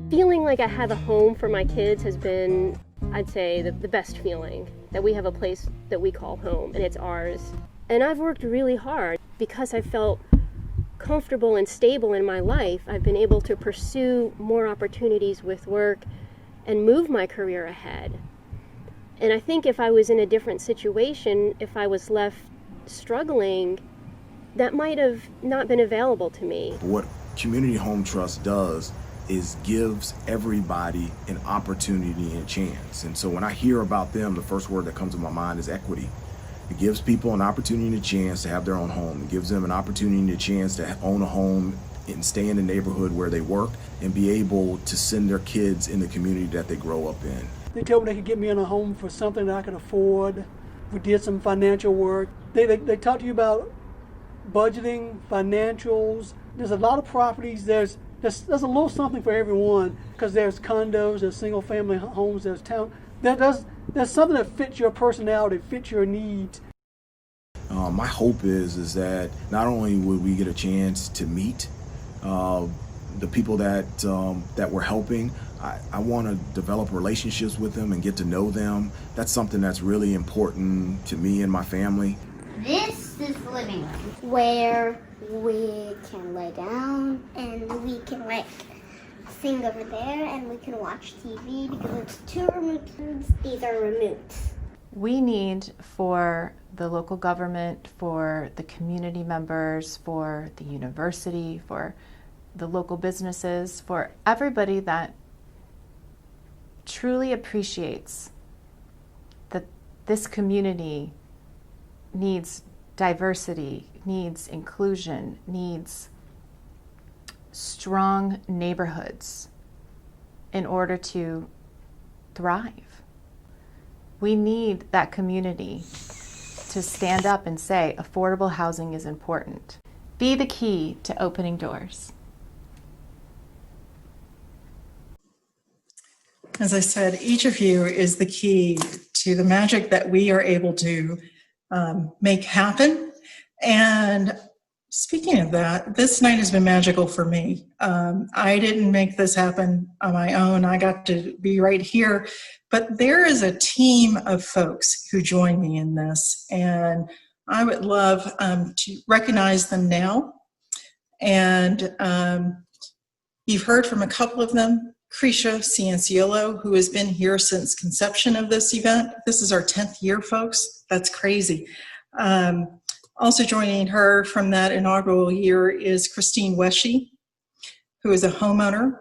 Feeling like I have a home for my kids has been, I'd say, the best feeling, that we have a place that we call home and it's ours. And I've worked really hard because I felt comfortable and stable in my life. I've been able to pursue more opportunities with work and move my career ahead. And I think if I was in a different situation, if I was left struggling, that might have not been available to me. What Community Home Trust does is gives everybody an opportunity and a chance. And so when I hear about them, the first word that comes to my mind is equity. It gives people an opportunity and a chance to have their own home. It gives them an opportunity and a chance to own a home and stay in the neighborhood where they work and be able to send their kids in the community that they grow up in. They told me they could get me in a home for something that I could afford. We did some financial work. They talk to you about budgeting, financials. There's a lot of properties. There's a little something for everyone because there's condos, there's single family homes, there's town. There's something that fits your personality, fits your needs. My hope is that not only would we get a chance to meet the people that we're helping, I want to develop relationships with them and get to know them. That's something that's really important to me and my family. This is the living room where we can lay down and we can sing over there and we can watch TV because it's two remotes. These are remotes. We need for the local government, for the community members, for the university, for the local businesses, for everybody that truly appreciates that this community needs diversity, needs inclusion, needs strong neighborhoods in order to thrive. We need that community to stand up and say affordable housing is important. Be the key to opening doors. As I said, each of you is the key to the magic that we are able to make happen. And Speaking of that, this night has been magical for me. I didn't make this happen on my own. I got to be right here, but there is a team of folks who join me in this, and I would love to recognize them now. And you've heard from a couple of them. Krisha Cianciolo, who has been here since conception of this event. This is our 10th year, folks. That's crazy. Also joining her from that inaugural year is Christine Weshy, who is a homeowner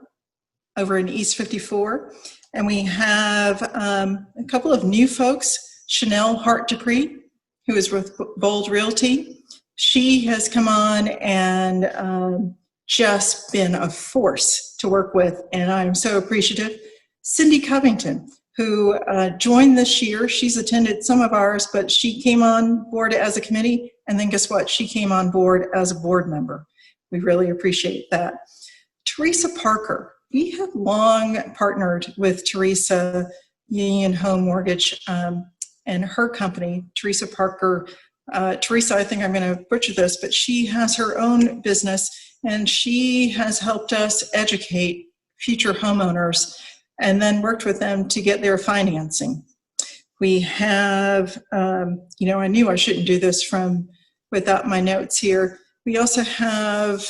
over in East 54. And we have a couple of new folks, Chanel Hart Dupree, who is with Bold Realty. She has come on and just been a force to work with, and I'm so appreciative. Cindy Covington, who joined this year. She's attended some of ours, but she came on board as a committee, and then guess what? She came on board as a board member. We really appreciate that. Teresa Parker. We have long partnered with Teresa, Union Home Mortgage, and her company, Teresa Parker. Teresa, I think I'm going to butcher this, but she has her own business, and she has helped us educate future homeowners and then worked with them to get their financing. We have, I knew I shouldn't do this without my notes here. We also have,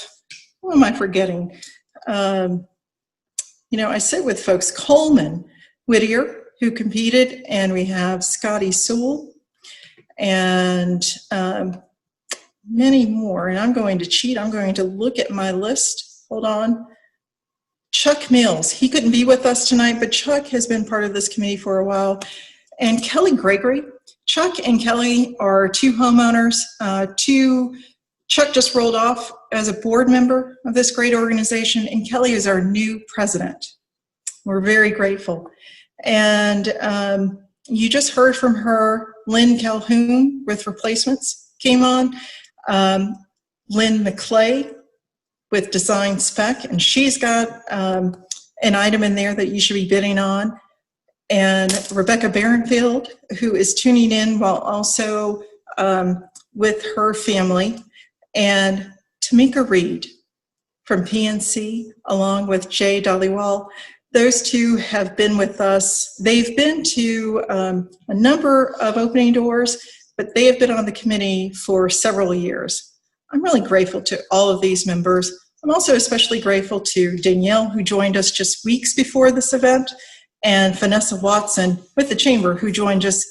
what am I forgetting? I sit with folks, Coleman Whittier, who competed, and we have Scotty Sewell, and many more. And I'm going to cheat. I'm going to look at my list. Hold on. Chuck Mills. He couldn't be with us tonight, but Chuck has been part of this committee for a while. And Kelly Gregory. Chuck and Kelly are two homeowners. Chuck just rolled off as a board member of this great organization, and Kelly is our new president. We're very grateful. And you just heard from her. Lynn Calhoun with Replacements came on. Lynn McClay with Design Spec, and she's got an item in there that you should be bidding on. And Rebecca Barenfield, who is tuning in while also with her family. And Tamika Reed from PNC, along with Jay Dhaliwal. Those two have been with us. They've been to a number of opening doors, but they have been on the committee for several years. I'm really grateful to all of these members. I'm also especially grateful to Danielle, who joined us just weeks before this event, and Vanessa Watson with the Chamber, who joined just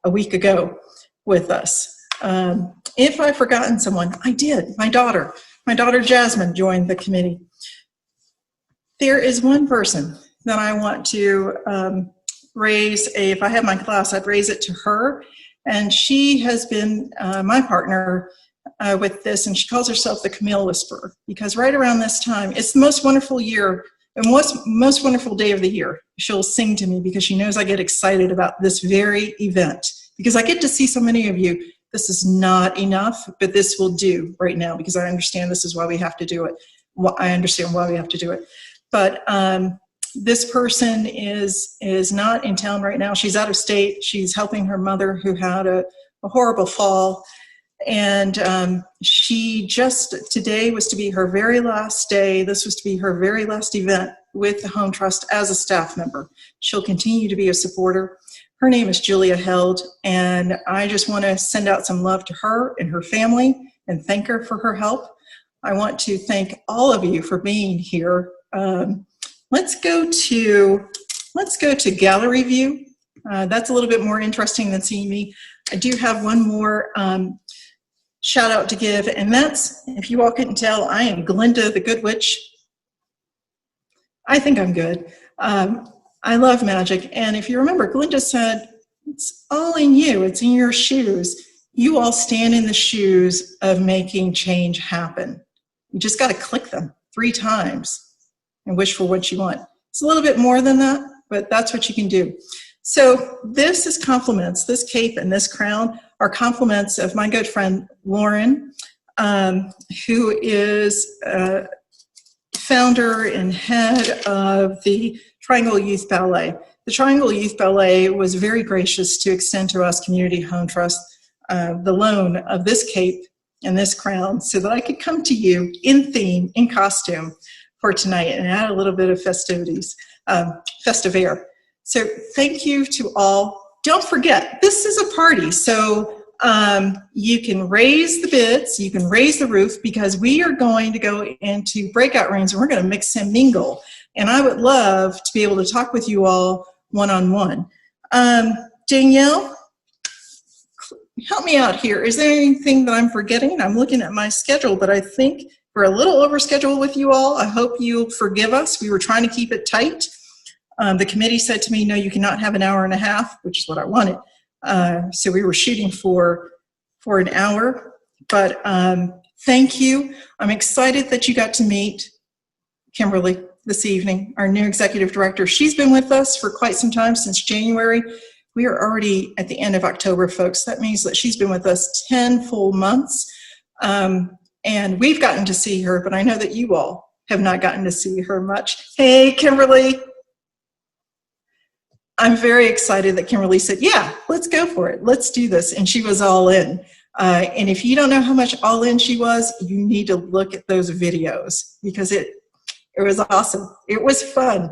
a week ago with us. If I've forgotten someone, I did. My daughter Jasmine joined the committee. There is one person that I want to raise. If I had my glass, I'd raise it to her. And she has been my partner with this, and she calls herself the Camille Whisperer, because right around this time, it's the most wonderful year and most wonderful day of the year. She'll sing to me because she knows I get excited about this very event, because I get to see so many of you. This is not enough, but this will do right now, because I understand this is why we have to do it. I understand why we have to do it. But this person is not in town right now. She's out of state. She's helping her mother, who had a horrible fall. And today was to be her very last day. This was to be her very last event with the Home Trust as a staff member. She'll continue to be a supporter. Her name is Julia Held, and I just want to send out some love to her and her family and thank her for her help. I want to thank all of you for being here. Let's go to gallery view. That's a little bit more interesting than seeing me. I do have one more shout out to give, and that's, if you all couldn't tell, I am Glinda the Good Witch. I think I'm good. I love magic, and if you remember, Glinda said, it's all in you, it's in your shoes. You all stand in the shoes of making change happen. You just got to click them 3 times and wish for what you want. It's a little bit more than that, but that's what you can do. So this is compliments. This cape and this crown are compliments of my good friend Lauren, who is founder and head of the Triangle Youth Ballet. The Triangle Youth Ballet was very gracious to extend to us, Community Home Trust, the loan of this cape and this crown so that I could come to you in theme, in costume for tonight and add a little bit of festivities, festive air. So thank you to all. Don't forget, this is a party, so you can raise the bids, you can raise the roof, because we are going to go into breakout rooms and we're going to mix and mingle. And I would love to be able to talk with you all one-on-one. Danielle, help me out here. Is there anything that I'm forgetting? I'm looking at my schedule, but I think we're a little over scheduled with you all. I hope you'll forgive us. We were trying to keep it tight. The committee said to me, no, you cannot have an hour and a half, which is what I wanted. So we were shooting for an hour, but thank you. I'm excited that you got to meet Kimberly this evening, our new executive director. She's been with us for quite some time, since January. We are already at the end of October, folks. That means that she's been with us 10 full months. And we've gotten to see her, but I know that you all have not gotten to see her much. Hey, Kimberly. I'm very excited that Kimberly said, yeah, let's go for it. Let's do this. And she was all in. And if you don't know how much all in she was, you need to look at those videos, because it was awesome. It was fun.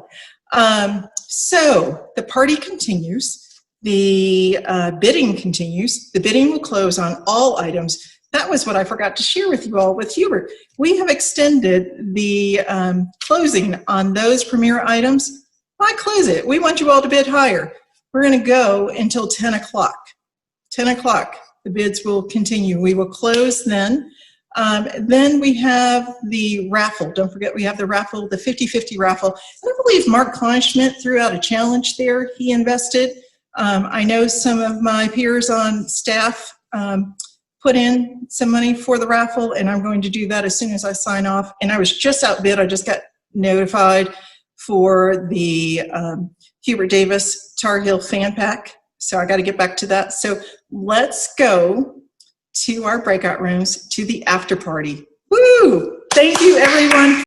So the party continues. The bidding continues. The bidding will close on all items. That was what I forgot to share with you all with Hubert. We have extended the closing on those premier items. Why close it? We want you all to bid higher. We're going to go until 10 o'clock. 10 o'clock, the bids will continue. We will close then. Then we have the raffle. Don't forget, we have the raffle, the 50-50 raffle. And I believe Mark Kleinschmidt threw out a challenge there. He invested. I know some of my peers on staff put in some money for the raffle, and I'm going to do that as soon as I sign off. And I was just outbid. I just got notified for the Hubert Davis Tar Heel fan pack. So I got to get back to that. So let's go to our breakout rooms, to the after party. Woo! Thank you, everyone.